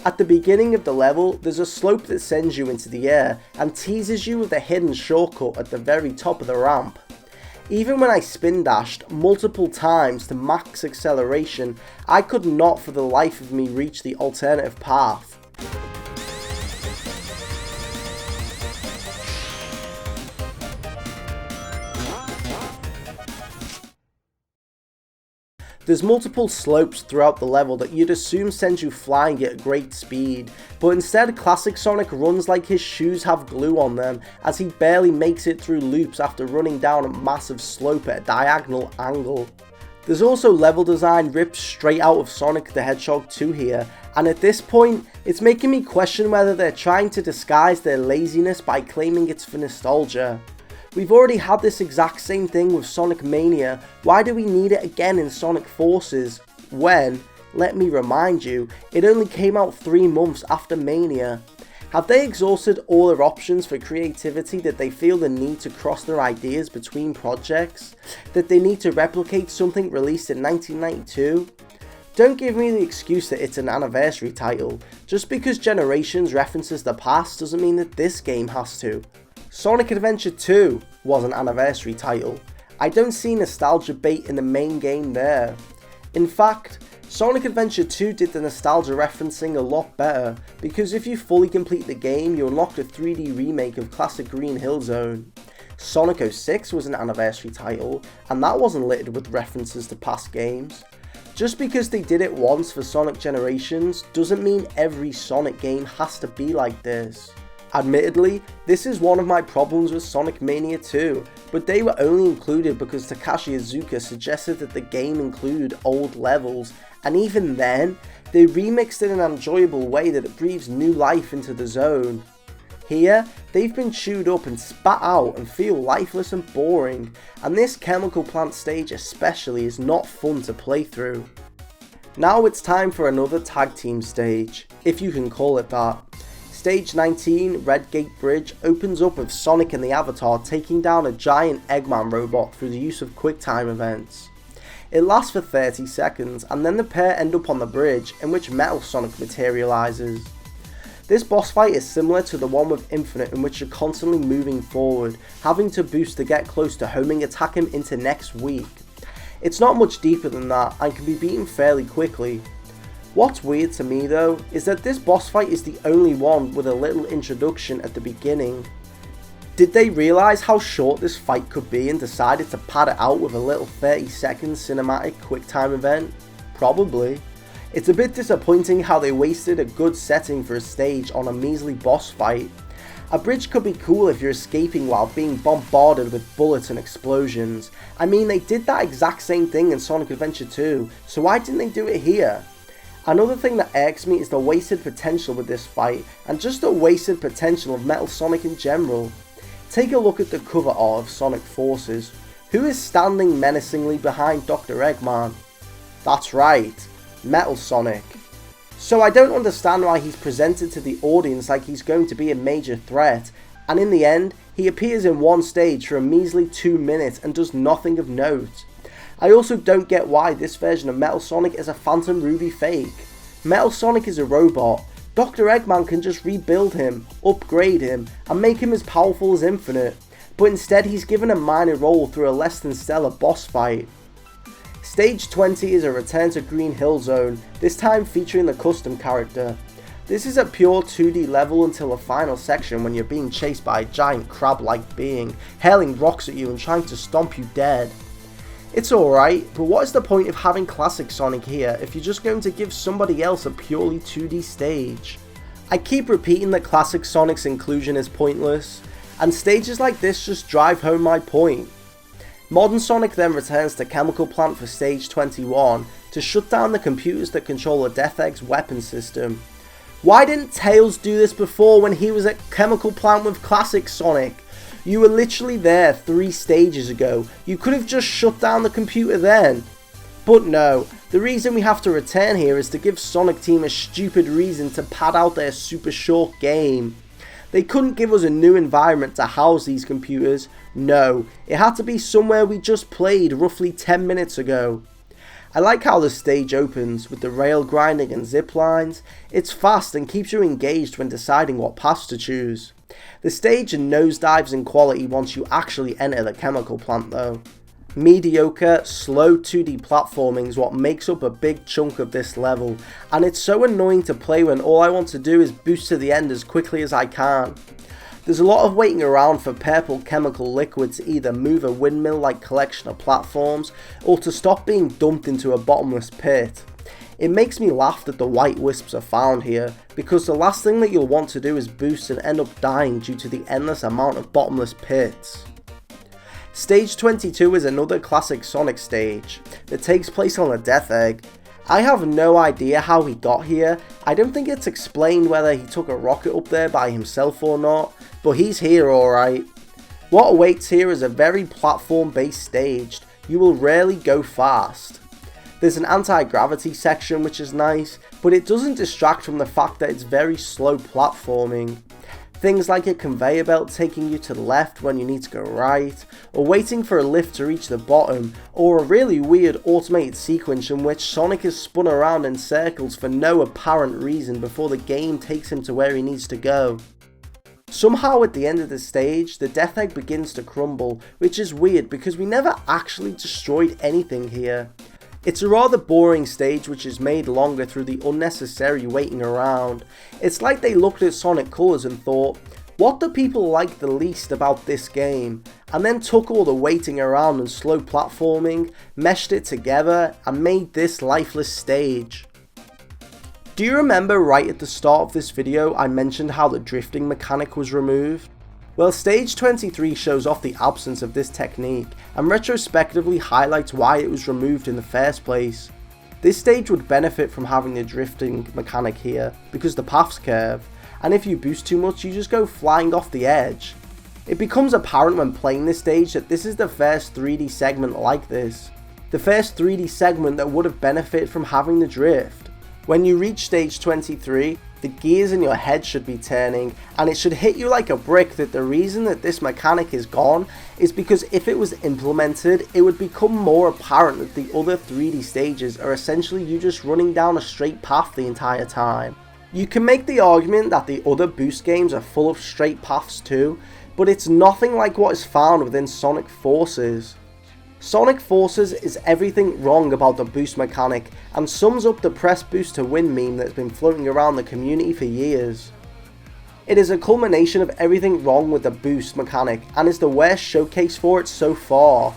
At the beginning of the level, there's a slope that sends you into the air and teases you with a hidden shortcut at the very top of the ramp. Even when I spin dashed multiple times to max acceleration, I could not for the life of me reach the alternative path. There's multiple slopes throughout the level that you'd assume sends you flying at great speed, but instead Classic Sonic runs like his shoes have glue on them as he barely makes it through loops after running down a massive slope at a diagonal angle. There's also level design ripped straight out of Sonic the Hedgehog 2 here, and at this point, it's making me question whether they're trying to disguise their laziness by claiming it's for nostalgia. We've already had this exact same thing with Sonic Mania, why do we need it again in Sonic Forces, when, let me remind you, it only came out 3 months after Mania? Have they exhausted all their options for creativity that they feel the need to cross their ideas between projects? That they need to replicate something released in 1992? Don't give me the excuse that it's an anniversary title. Just because Generations references the past doesn't mean that this game has to. Sonic Adventure 2 was an anniversary title. I don't see nostalgia bait in the main game there. In fact, Sonic Adventure 2 did the nostalgia referencing a lot better, because if you fully complete the game, you unlock a 3D remake of classic Green Hill Zone. Sonic 06 was an anniversary title, and that wasn't littered with references to past games. Just because they did it once for Sonic Generations doesn't mean every Sonic game has to be like this. Admittedly, this is one of my problems with Sonic Mania 2, but they were only included because Takashi Iizuka suggested that the game include old levels, and even then, they remixed it in an enjoyable way that it breathes new life into the zone. Here, they've been chewed up and spat out and feel lifeless and boring, and this Chemical Plant stage especially is not fun to play through. Now it's time for another tag team stage, if you can call it that. Stage 19, Red Gate Bridge, opens up with Sonic and the Avatar taking down a giant Eggman robot through the use of QuickTime events. It lasts for 30 seconds, and then the pair end up on the bridge, in which Metal Sonic materializes. This boss fight is similar to the one with Infinite, in which you're constantly moving forward, having to boost to get close to homing attack him into next week. It's not much deeper than that, and can be beaten fairly quickly. What's weird to me though, is that this boss fight is the only one with a little introduction at the beginning. Did they realise how short this fight could be and decided to pad it out with a little 30-second cinematic QuickTime event? Probably. It's a bit disappointing how they wasted a good setting for a stage on a measly boss fight. A bridge could be cool if you're escaping while being bombarded with bullets and explosions. I mean, they did that exact same thing in Sonic Adventure 2, so why didn't they do it here? Another thing that irks me is the wasted potential with this fight, and just the wasted potential of Metal Sonic in general. Take a look at the cover art of Sonic Forces. Who is standing menacingly behind Dr. Eggman? That's right, Metal Sonic. So I don't understand why he's presented to the audience like he's going to be a major threat, and in the end, he appears in one stage for a measly 2 minutes and does nothing of note. I also don't get why this version of Metal Sonic is a Phantom Ruby fake. Metal Sonic is a robot. Dr. Eggman can just rebuild him, upgrade him, and make him as powerful as Infinite, but instead he's given a minor role through a less than stellar boss fight. Stage 20 is a return to Green Hill Zone, this time featuring the custom character. This is a pure 2D level until the final section when you're being chased by a giant crab-like being, hurling rocks at you and trying to stomp you dead. It's alright, but what is the point of having Classic Sonic here if you're just going to give somebody else a purely 2D stage? I keep repeating that Classic Sonic's inclusion is pointless, and stages like this just drive home my point. Modern Sonic then returns to Chemical Plant for stage 21 to shut down the computers that control the Death Egg's weapon system. Why didn't Tails do this before when he was at Chemical Plant with Classic Sonic? You were literally there 3 stages ago. You could have just shut down the computer then. But no, the reason we have to return here is to give Sonic Team a stupid reason to pad out their super short game. They couldn't give us a new environment to house these computers. No, it had to be somewhere we just played roughly 10 minutes ago. I like how the stage opens with the rail grinding and zip lines. It's fast and keeps you engaged when deciding what paths to choose. The stage nosedives in quality once you actually enter the Chemical Plant though. Mediocre, slow 2D platforming is what makes up a big chunk of this level, and it's so annoying to play when all I want to do is boost to the end as quickly as I can. There's a lot of waiting around for purple chemical liquid to either move a windmill-like collection of platforms or to stop being dumped into a bottomless pit. It makes me laugh that the white wisps are found here, because the last thing that you'll want to do is boost and end up dying due to the endless amount of bottomless pits. Stage 22 is another classic Sonic stage that takes place on the Death Egg. I have no idea how he got here. I don't think it's explained whether he took a rocket up there by himself or not, but he's here alright. What awaits here is a very platform based stage. You will rarely go fast. There's an anti-gravity section which is nice, but it doesn't distract from the fact that it's very slow platforming. Things like a conveyor belt taking you to the left when you need to go right, or waiting for a lift to reach the bottom, or a really weird automated sequence in which Sonic is spun around in circles for no apparent reason before the game takes him to where he needs to go. Somehow at the end of the stage, the Death Egg begins to crumble, which is weird because we never actually destroyed anything here. It's a rather boring stage which is made longer through the unnecessary waiting around. It's like they looked at Sonic Colors and thought, what do people like the least about this game? And then took all the waiting around and slow platforming, meshed it together, and made this lifeless stage. Do you remember right at the start of this video I mentioned how the drifting mechanic was removed? Well, stage 23 shows off the absence of this technique and retrospectively highlights why it was removed in the first place. This stage would benefit from having the drifting mechanic here because the paths curve, and if you boost too much you just go flying off the edge. It becomes apparent when playing this stage that this is the first 3D segment like this. The first 3D segment that would have benefited from having the drift. When you reach stage 23, the gears in your head should be turning, and it should hit you like a brick that the reason that this mechanic is gone is because if it was implemented, it would become more apparent that the other 3D stages are essentially you just running down a straight path the entire time. You can make the argument that the other Boost games are full of straight paths too, but it's nothing like what is found within Sonic Forces. Sonic Forces is everything wrong about the boost mechanic and sums up the press boost to win meme that's been floating around the community for years. It is a culmination of everything wrong with the boost mechanic and is the worst showcase for it so far.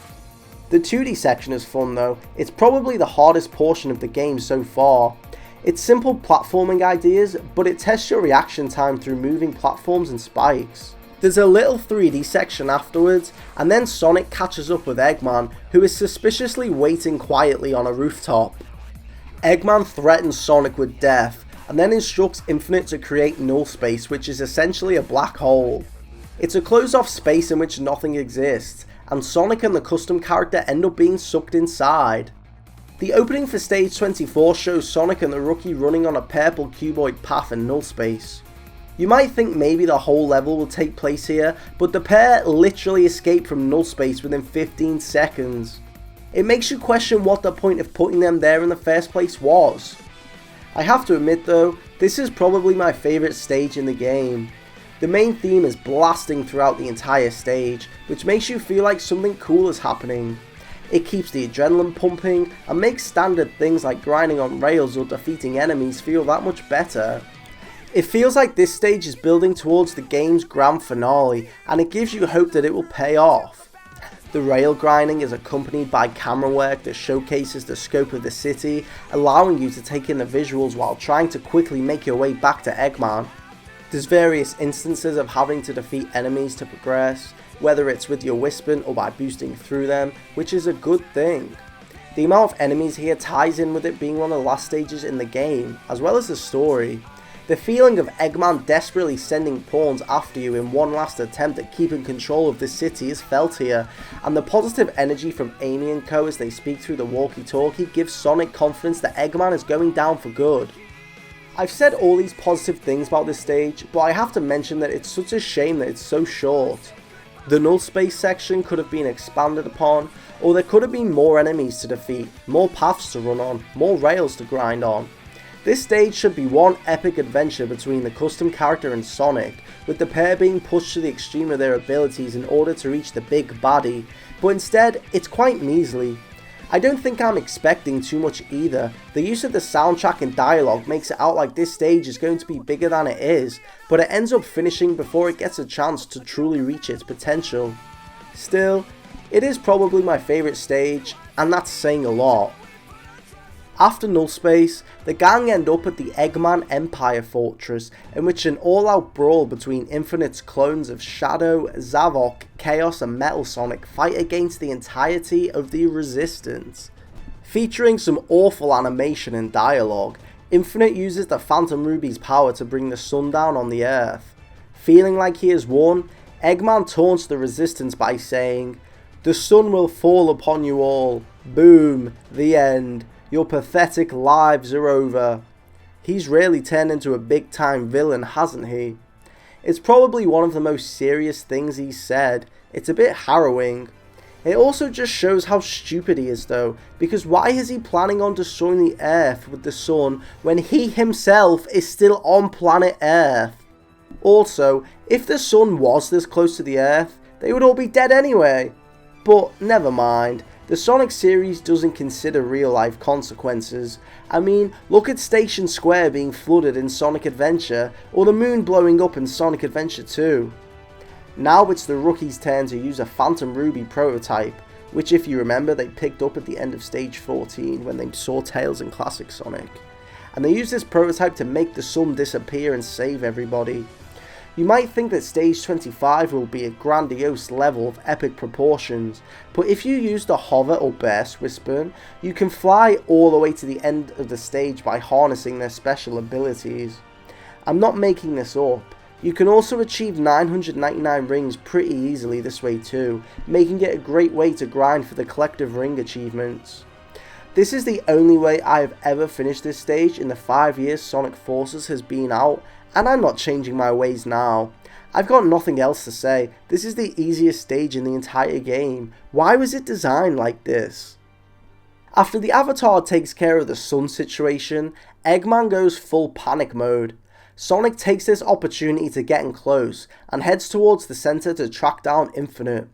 The 2D section is fun though, it's probably the hardest portion of the game so far. It's simple platforming ideas, but it tests your reaction time through moving platforms and spikes. There's a little 3D section afterwards, and then Sonic catches up with Eggman, who is suspiciously waiting quietly on a rooftop. Eggman threatens Sonic with death, and then instructs Infinite to create null space, which is essentially a black hole. It's a closed off space in which nothing exists, and Sonic and the custom character end up being sucked inside. The opening for stage 24 shows Sonic and the rookie running on a purple cuboid path in null space. You might think maybe the whole level will take place here, but the pair literally escape from null space within 15 seconds. It makes you question what the point of putting them there in the first place was. I have to admit though, this is probably my favourite stage in the game. The main theme is blasting throughout the entire stage, which makes you feel like something cool is happening. It keeps the adrenaline pumping and makes standard things like grinding on rails or defeating enemies feel that much better. It feels like this stage is building towards the game's grand finale, and it gives you hope that it will pay off. The rail grinding is accompanied by camera work that showcases the scope of the city, allowing you to take in the visuals while trying to quickly make your way back to Eggman. There's various instances of having to defeat enemies to progress, whether it's with your Wispin or by boosting through them, which is a good thing. The amount of enemies here ties in with it being one of the last stages in the game, as well as the story. The feeling of Eggman desperately sending pawns after you in one last attempt at keeping control of the city is felt here, and the positive energy from Amy and co as they speak through the walkie-talkie gives Sonic confidence that Eggman is going down for good. I've said all these positive things about this stage, but I have to mention that it's such a shame that it's so short. The null space section could have been expanded upon, or there could have been more enemies to defeat, more paths to run on, more rails to grind on. This stage should be one epic adventure between the custom character and Sonic, with the pair being pushed to the extreme of their abilities in order to reach the big baddie, but instead it's quite measly. I don't think I'm expecting too much either. The use of the soundtrack and dialogue makes it out like this stage is going to be bigger than it is, but it ends up finishing before it gets a chance to truly reach its potential. Still, it is probably my favourite stage, and that's saying a lot. After null space, the gang end up at the Eggman Empire Fortress, in which an all-out brawl between Infinite's clones of Shadow, Zavok, Chaos and Metal Sonic fight against the entirety of the Resistance. Featuring some awful animation and dialogue, Infinite uses the Phantom Ruby's power to bring the sun down on the Earth. Feeling like he has won, Eggman taunts the Resistance by saying, "The sun will fall upon you all. Boom. The end. Your pathetic lives are over." He's really turned into a big time villain, hasn't he? It's probably one of the most serious things he's said. It's a bit harrowing. It also just shows how stupid he is though, because why is he planning on destroying the Earth with the sun when he himself is still on planet Earth? Also, if the sun was this close to the Earth, they would all be dead anyway. But never mind. The Sonic series doesn't consider real life consequences. I mean, look at Station Square being flooded in Sonic Adventure, or the moon blowing up in Sonic Adventure 2. Now it's the rookie's turn to use a Phantom Ruby prototype, which if you remember they picked up at the end of stage 14 when they saw Tails in Classic Sonic. And they use this prototype to make the sun disappear and save everybody. You might think that stage 25 will be a grandiose level of epic proportions, but if you use the hover or burst Wispin, you can fly all the way to the end of the stage by harnessing their special abilities. I'm not making this up. You can also achieve 999 rings pretty easily this way too, making it a great way to grind for the collective ring achievements. This is the only way I have ever finished this stage in the 5 years Sonic Forces has been out, and I'm not changing my ways now. I've got nothing else to say. This is the easiest stage in the entire game. Why was it designed like this? After the Avatar takes care of the sun situation, Eggman goes full panic mode. Sonic takes this opportunity to get in close, and heads towards the center to track down Infinite.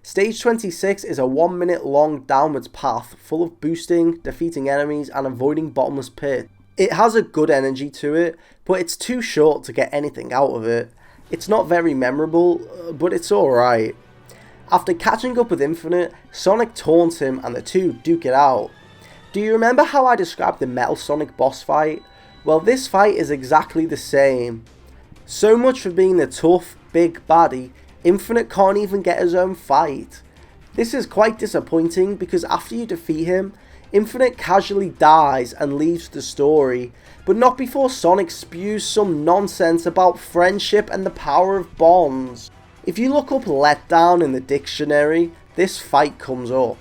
Stage 26 is a 1 minute long downwards path full of boosting, defeating enemies and avoiding bottomless pit. It has a good energy to it, but it's too short to get anything out of it. It's not very memorable, but it's alright. After catching up with Infinite, Sonic taunts him and the two duke it out. Do you remember how I described the Metal Sonic boss fight? Well, this fight is exactly the same. So much for being the tough, big baddie, Infinite can't even get his own fight. This is quite disappointing because after you defeat him, Infinite casually dies and leaves the story, but not before Sonic spews some nonsense about friendship and the power of bonds. If you look up letdown in the dictionary, this fight comes up.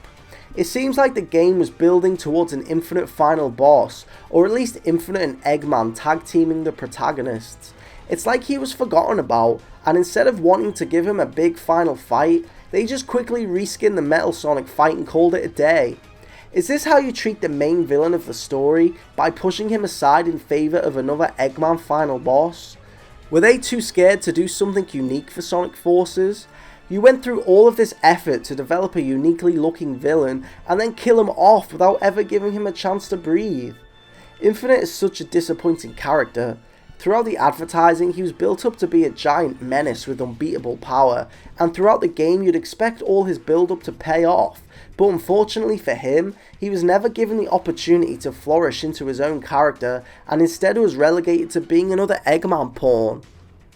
It seems like the game was building towards an Infinite final boss, or at least Infinite and Eggman tag teaming the protagonists. It's like he was forgotten about, and instead of wanting to give him a big final fight, they just quickly reskinned the Metal Sonic fight and called it a day. Is this how you treat the main villain of the story, by pushing him aside in favour of another Eggman final boss? Were they too scared to do something unique for Sonic Forces? You went through all of this effort to develop a uniquely looking villain and then kill him off without ever giving him a chance to breathe. Infinite is such a disappointing character. Throughout the advertising, he was built up to be a giant menace with unbeatable power, and throughout the game you'd expect all his build up to pay off, but unfortunately for him, he was never given the opportunity to flourish into his own character, and instead was relegated to being another Eggman pawn.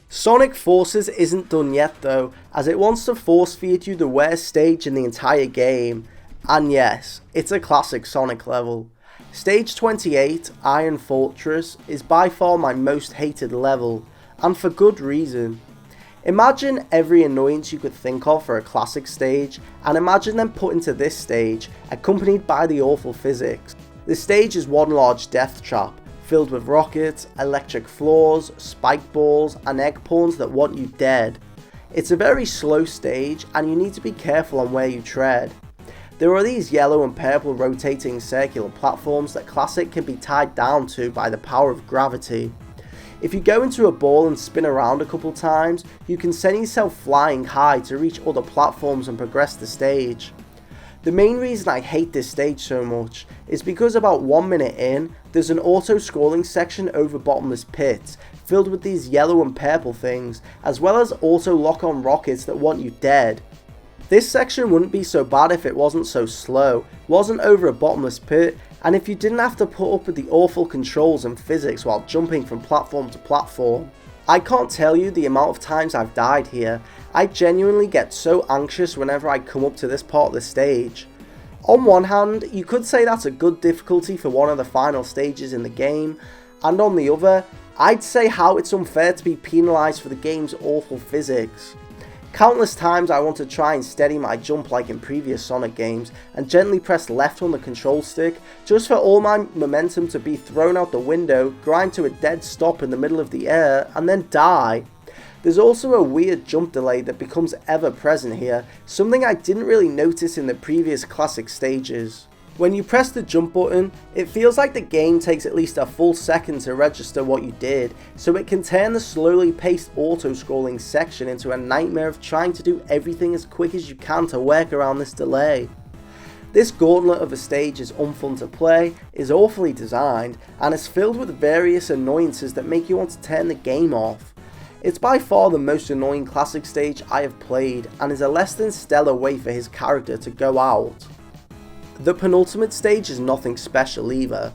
Sonic Forces isn't done yet though, as it wants to force feed you the worst stage in the entire game, and yes, it's a classic Sonic level. Stage 28, Iron Fortress, is by far my most hated level, and for good reason. Imagine every annoyance you could think of for a classic stage, and imagine them put into this stage, accompanied by the awful physics. The stage is one large death trap, filled with rockets, electric floors, spike balls, and egg pawns that want you dead. It's a very slow stage, and you need to be careful on where you tread. There are these yellow and purple rotating circular platforms that Classic can be tied down to by the power of gravity. If you go into a ball and spin around a couple times, you can send yourself flying high to reach other platforms and progress the stage. The main reason I hate this stage so much is because about 1 minute in, there's an auto-scrolling section over bottomless pits, filled with these yellow and purple things, as well as auto lock-on rockets that want you dead. This section wouldn't be so bad if it wasn't so slow, wasn't over a bottomless pit, and if you didn't have to put up with the awful controls and physics while jumping from platform to platform. I can't tell you the amount of times I've died here. I genuinely get so anxious whenever I come up to this part of the stage. On one hand, you could say that's a good difficulty for one of the final stages in the game, and on the other, I'd say how it's unfair to be penalised for the game's awful physics. Countless times I want to try and steady my jump like in previous Sonic games and gently press left on the control stick just for all my momentum to be thrown out the window, grind to a dead stop in the middle of the air and then die. There's also a weird jump delay that becomes ever present here, something I didn't really notice in the previous classic stages. When you press the jump button, it feels like the game takes at least a full second to register what you did, so it can turn the slowly paced auto-scrolling section into a nightmare of trying to do everything as quick as you can to work around this delay. This gauntlet of a stage is unfun to play, is awfully designed, and is filled with various annoyances that make you want to turn the game off. It's by far the most annoying classic stage I have played, and is a less than stellar way for his character to go out. The penultimate stage is nothing special either.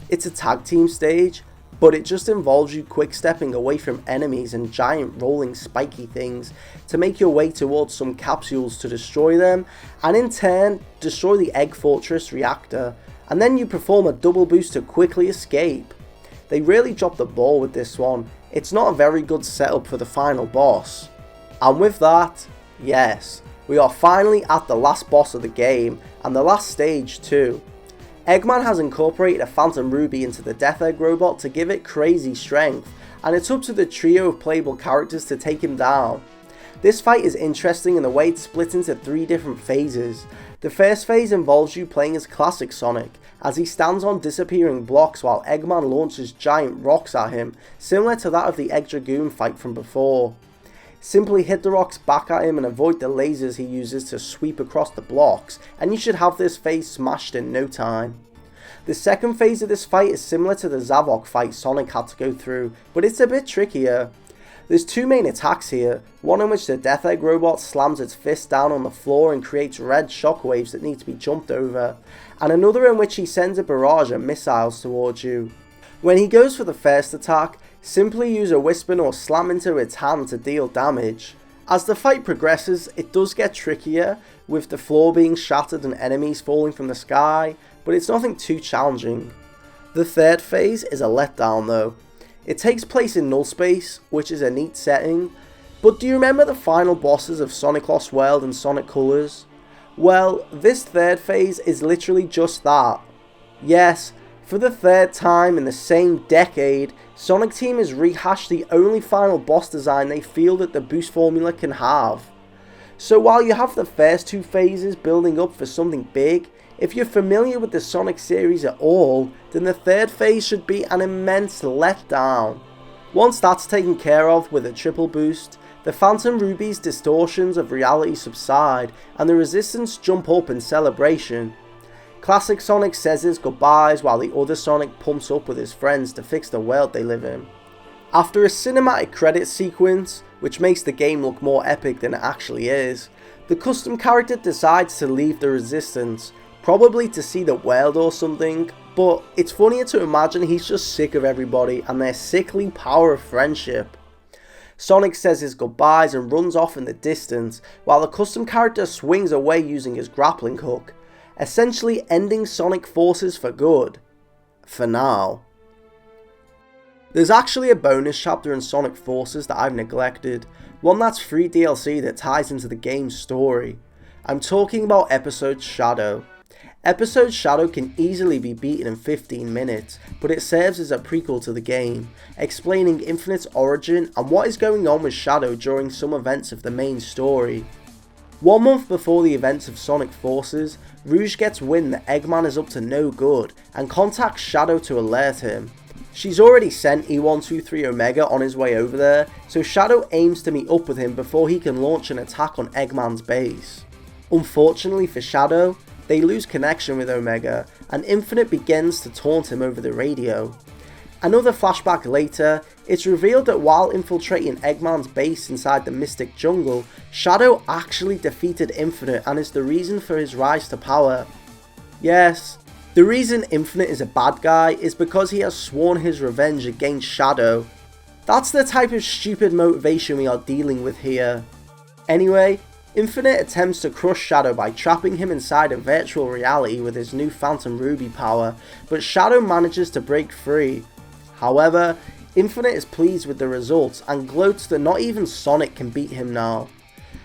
It's a tag team stage, but it just involves you quick stepping away from enemies and giant rolling spiky things to make your way towards some capsules to destroy them, and in turn destroy the Egg Fortress reactor, and then you perform a double boost to quickly escape. They really dropped the ball with this one. It's not a very good setup for the final boss. And with that, yes, we are finally at the last boss of the game, and the last stage too. Eggman has incorporated a Phantom Ruby into the Death Egg robot to give it crazy strength, and it's up to the trio of playable characters to take him down. This fight is interesting in the way it's split into 3 different phases. The first phase involves you playing as classic Sonic, as he stands on disappearing blocks while Eggman launches giant rocks at him, similar to that of the Egg Dragoon fight from before. Simply hit the rocks back at him and avoid the lasers he uses to sweep across the blocks, and you should have this phase smashed in no time. The second phase of this fight is similar to the Zavok fight Sonic had to go through, but it's a bit trickier. There's two main attacks here, one in which the Death Egg robot slams its fist down on the floor and creates red shockwaves that need to be jumped over, and another in which he sends a barrage of missiles towards you. When he goes for the first attack, simply use a Wispin or slam into its hand to deal damage. As the fight progresses, it does get trickier, with the floor being shattered and enemies falling from the sky, but it's nothing too challenging. The third phase is a letdown though. It takes place in null space, which is a neat setting, but do you remember the final bosses of Sonic Lost World and Sonic Colors? Well, this third phase is literally just that. Yes, for the third time in the same decade, Sonic Team has rehashed the only final boss design they feel that the boost formula can have. So while you have the first two phases building up for something big, if you're familiar with the Sonic series at all, then the third phase should be an immense letdown. Once that's taken care of with a triple boost, the Phantom Ruby's distortions of reality subside and the resistance jump up in celebration. Classic Sonic says his goodbyes while the other Sonic pumps up with his friends to fix the world they live in. After a cinematic credit sequence, which makes the game look more epic than it actually is, the custom character decides to leave the Resistance, probably to see the world or something, but it's funnier to imagine he's just sick of everybody and their sickly power of friendship. Sonic says his goodbyes and runs off in the distance, while the custom character swings away using his grappling hook, essentially ending Sonic Forces for good. For now. There's actually a bonus chapter in Sonic Forces that I've neglected, one that's free DLC that ties into the game's story. I'm talking about Episode Shadow. Episode Shadow can easily be beaten in 15 minutes, but it serves as a prequel to the game, explaining Infinite's origin and what is going on with Shadow during some events of the main story. 1 month before the events of Sonic Forces, Rouge gets wind that Eggman is up to no good and contacts Shadow to alert him. She's already sent E123 Omega on his way over there, so Shadow aims to meet up with him before he can launch an attack on Eggman's base. Unfortunately for Shadow, they lose connection with Omega, and Infinite begins to taunt him over the radio. Another flashback later, it's revealed that while infiltrating Eggman's base inside the Mystic Jungle, Shadow actually defeated Infinite and is the reason for his rise to power. Yes, the reason Infinite is a bad guy is because he has sworn his revenge against Shadow. That's the type of stupid motivation we are dealing with here. Anyway, Infinite attempts to crush Shadow by trapping him inside a virtual reality with his new Phantom Ruby power, but Shadow manages to break free. However, Infinite is pleased with the results and gloats that not even Sonic can beat him now.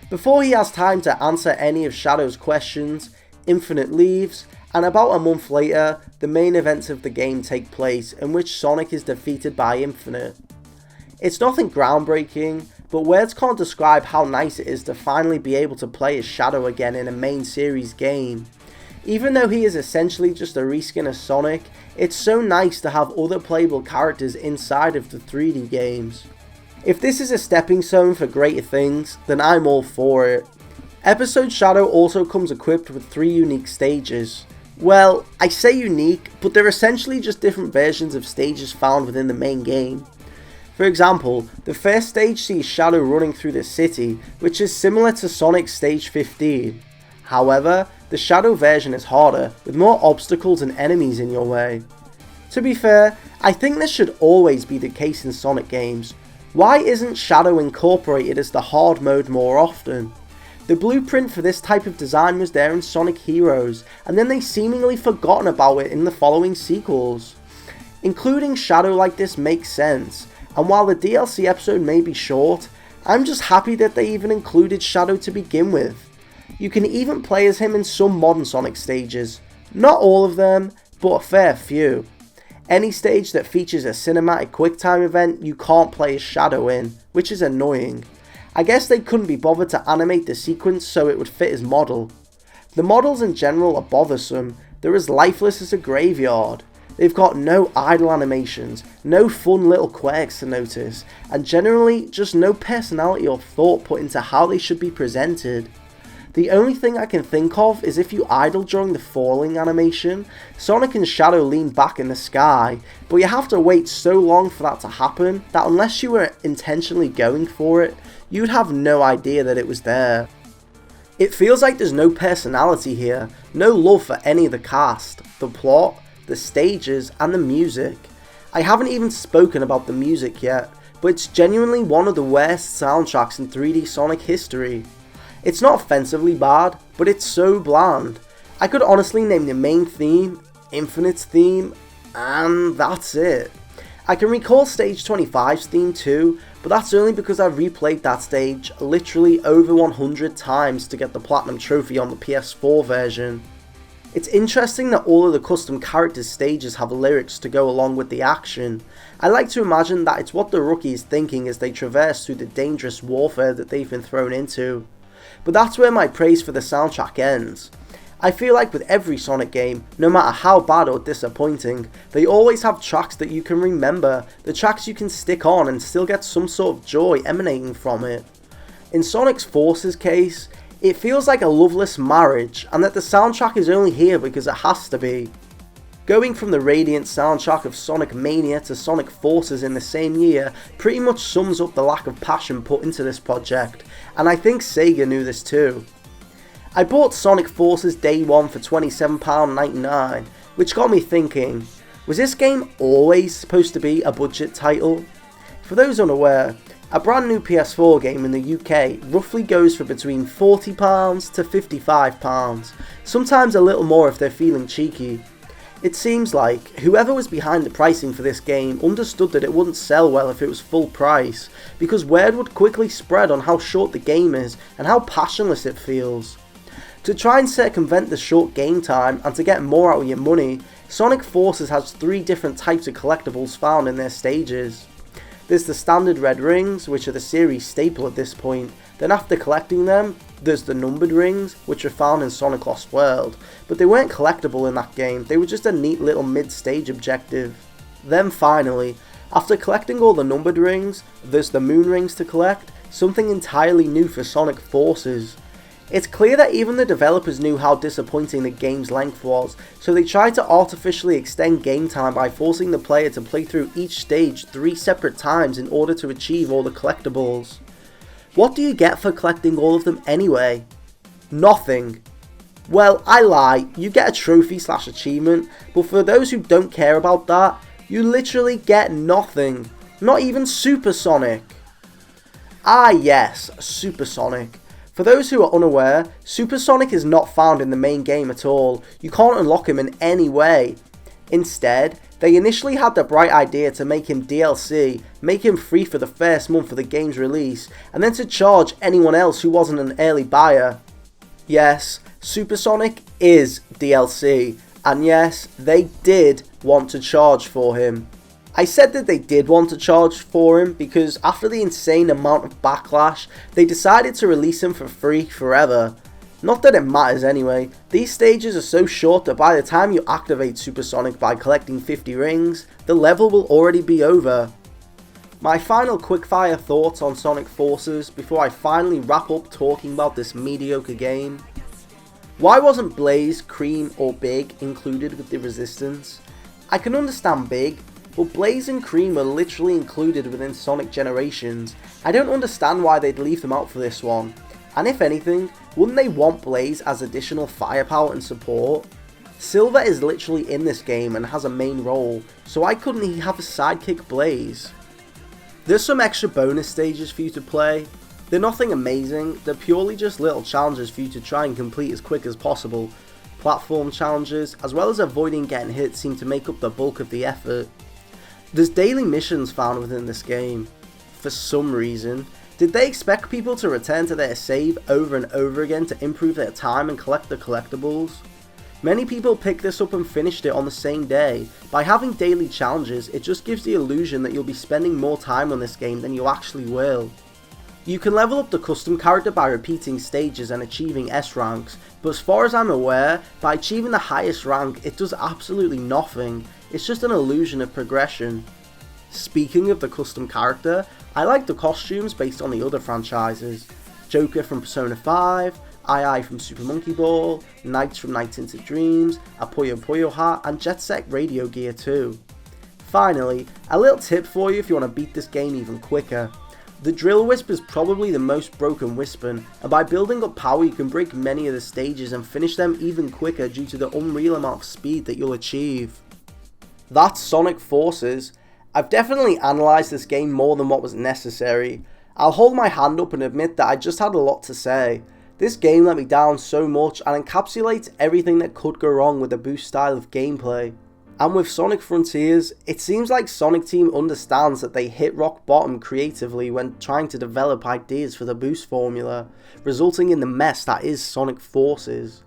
Before he has time to answer any of Shadow's questions, Infinite leaves, and about a month later, the main events of the game take place, in which Sonic is defeated by Infinite. It's nothing groundbreaking, but words can't describe how nice it is to finally be able to play as Shadow again in a main series game. Even though he is essentially just a reskin of Sonic, it's so nice to have other playable characters inside of the 3D games. If this is a stepping stone for greater things, then I'm all for it. Episode Shadow also comes equipped with 3 unique stages. Well, I say unique, but they're essentially just different versions of stages found within the main game. For example, the first stage sees Shadow running through the city, which is similar to Sonic's stage 15. However, the Shadow version is harder, with more obstacles and enemies in your way. To be fair, I think this should always be the case in Sonic games. Why isn't Shadow incorporated as the hard mode more often? The blueprint for this type of design was there in Sonic Heroes, and then they seemingly forgotten about it in the following sequels. Including Shadow like this makes sense, and while the DLC episode may be short, I'm just happy that they even included Shadow to begin with. You can even play as him in some modern Sonic stages. Not all of them, but a fair few. Any stage that features a cinematic QuickTime event you can't play as Shadow in, which is annoying. I guess they couldn't be bothered to animate the sequence so it would fit his model. The models in general are bothersome, they're as lifeless as a graveyard. They've got no idle animations, no fun little quirks to notice, and generally just no personality or thought put into how they should be presented. The only thing I can think of is if you idle during the falling animation, Sonic and Shadow lean back in the sky, but you have to wait so long for that to happen that unless you were intentionally going for it, you would have no idea that it was there. It feels like there's no personality here, no love for any of the cast, the plot, the stages, and the music. I haven't even spoken about the music yet, but it's genuinely one of the worst soundtracks in 3D Sonic history. It's not offensively bad, but it's so bland. I could honestly name the main theme, Infinite's theme, and that's it. I can recall Stage 25's theme too, but that's only because I've replayed that stage literally over 100 times to get the Platinum Trophy on the PS4 version. It's interesting that all of the custom character stages have lyrics to go along with the action. I like to imagine that it's what the rookie is thinking as they traverse through the dangerous warfare that they've been thrown into. But that's where my praise for the soundtrack ends. I feel like with every Sonic game, no matter how bad or disappointing, they always have tracks that you can remember, the tracks you can stick on and still get some sort of joy emanating from it. In Sonic Forces' case, it feels like a loveless marriage, and that the soundtrack is only here because it has to be. Going from the radiant soundtrack of Sonic Mania to Sonic Forces in the same year pretty much sums up the lack of passion put into this project, and I think Sega knew this too. I bought Sonic Forces day one for £27.99, which got me thinking, was this game always supposed to be a budget title? For those unaware, a brand new PS4 game in the UK roughly goes for between £40 to £55, sometimes a little more if they're feeling cheeky. It seems like whoever was behind the pricing for this game understood that it wouldn't sell well if it was full price, because word would quickly spread on how short the game is and how passionless it feels. To try and circumvent the short game time and to get more out of your money, Sonic Forces has 3 different types of collectibles found in their stages. There's the standard red rings, which are the series staple at this point. Then after collecting them, there's the numbered rings, which are found in Sonic Lost World, but they weren't collectible in that game, they were just a neat little mid-stage objective. Then finally, after collecting all the numbered rings, there's the moon rings to collect, something entirely new for Sonic Forces. It's clear that even the developers knew how disappointing the game's length was, so they tried to artificially extend game time by forcing the player to play through each stage 3 separate times in order to achieve all the collectibles. What do you get for collecting all of them anyway? Nothing. Well, I lie, you get a trophy/achievement, but for those who don't care about that, you literally get nothing. Not even Super Sonic. Ah yes, Super Sonic. For those who are unaware, Super Sonic is not found in the main game at all. You can't unlock him in any way. Instead, they initially had the bright idea to make him DLC, make him free for the first month of the game's release, and then to charge anyone else who wasn't an early buyer. Yes, Super Sonic is DLC, and yes, they did want to charge for him. I said that they did want to charge for him because after the insane amount of backlash, they decided to release him for free forever. Not that it matters anyway, these stages are so short that by the time you activate Super Sonic by collecting 50 rings, the level will already be over. My final quickfire thoughts on Sonic Forces before I finally wrap up talking about this mediocre game. Why wasn't Blaze, Cream or Big included with the Resistance? I can understand Big, but Blaze and Cream were literally included within Sonic Generations. I don't understand why they'd leave them out for this one. And if anything, wouldn't they want Blaze as additional firepower and support? Silver is literally in this game and has a main role, so why couldn't he have a sidekick Blaze? There's some extra bonus stages for you to play. They're nothing amazing, they're purely just little challenges for you to try and complete as quick as possible. Platform challenges, as well as avoiding getting hit, seem to make up the bulk of the effort. There's daily missions found within this game. For some reason, did they expect people to return to their save over and over again to improve their time and collect the collectibles? Many people picked this up and finished it on the same day. By having daily challenges, it just gives the illusion that you'll be spending more time on this game than you actually will. You can level up the custom character by repeating stages and achieving S ranks, but as far as I'm aware, by achieving the highest rank, it does absolutely nothing. It's just an illusion of progression. Speaking of the custom character, I like the costumes based on the other franchises. Joker from Persona 5, Ai from Super Monkey Ball, Knights from Night into Dreams, a Puyo Puyo hat, and Jet Set Radio Gear too. Finally, a little tip for you if you want to beat this game even quicker. The Drill Wisp is probably the most broken Wispon, and by building up power you can break many of the stages and finish them even quicker due to the unreal amount of speed that you'll achieve. That's Sonic Forces. I've definitely analysed this game more than what was necessary. I'll hold my hand up and admit that I just had a lot to say. This game let me down so much and encapsulates everything that could go wrong with the boost style of gameplay. And with Sonic Frontiers, it seems like Sonic Team understands that they hit rock bottom creatively when trying to develop ideas for the boost formula, resulting in the mess that is Sonic Forces.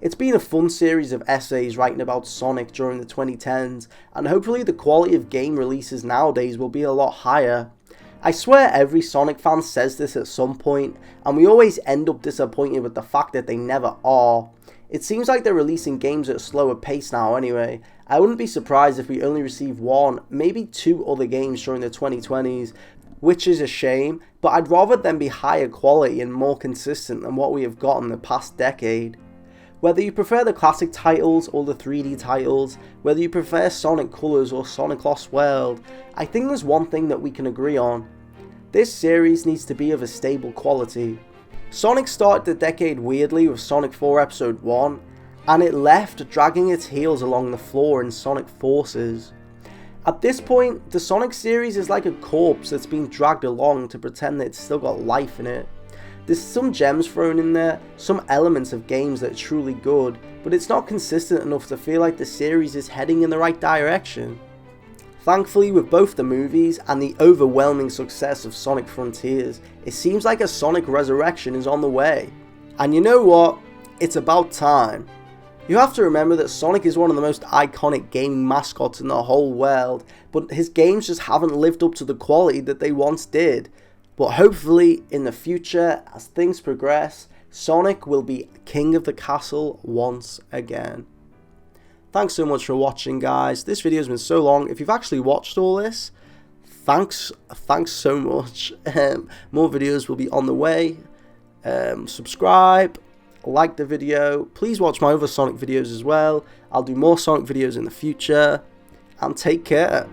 It's been a fun series of essays writing about Sonic during the 2010s, and hopefully the quality of game releases nowadays will be a lot higher. I swear every Sonic fan says this at some point, and we always end up disappointed with the fact that they never are. It seems like they're releasing games at a slower pace now anyway. I wouldn't be surprised if we only receive one, maybe two other games during the 2020s, which is a shame, but I'd rather them be higher quality and more consistent than what we have gotten the past decade. Whether you prefer the classic titles or the 3D titles, whether you prefer Sonic Colors or Sonic Lost World, I think there's one thing that we can agree on. This series needs to be of a stable quality. Sonic started the decade weirdly with Sonic 4 Episode 1, and it left dragging its heels along the floor in Sonic Forces. At this point, the Sonic series is like a corpse that's been dragged along to pretend that it's still got life in it. There's some gems thrown in there, some elements of games that are truly good, but it's not consistent enough to feel like the series is heading in the right direction. Thankfully, with both the movies and the overwhelming success of Sonic Frontiers, it seems like a Sonic Resurrection is on the way. And you know what? It's about time. You have to remember that Sonic is one of the most iconic gaming mascots in the whole world, but his games just haven't lived up to the quality that they once did. But hopefully, in the future, as things progress, Sonic will be king of the castle once again. Thanks so much for watching, guys. This video has been so long. If you've actually watched all this, thanks so much. More videos will be on the way. Subscribe, like the video. Please watch my other Sonic videos as well. I'll do more Sonic videos in the future. And take care.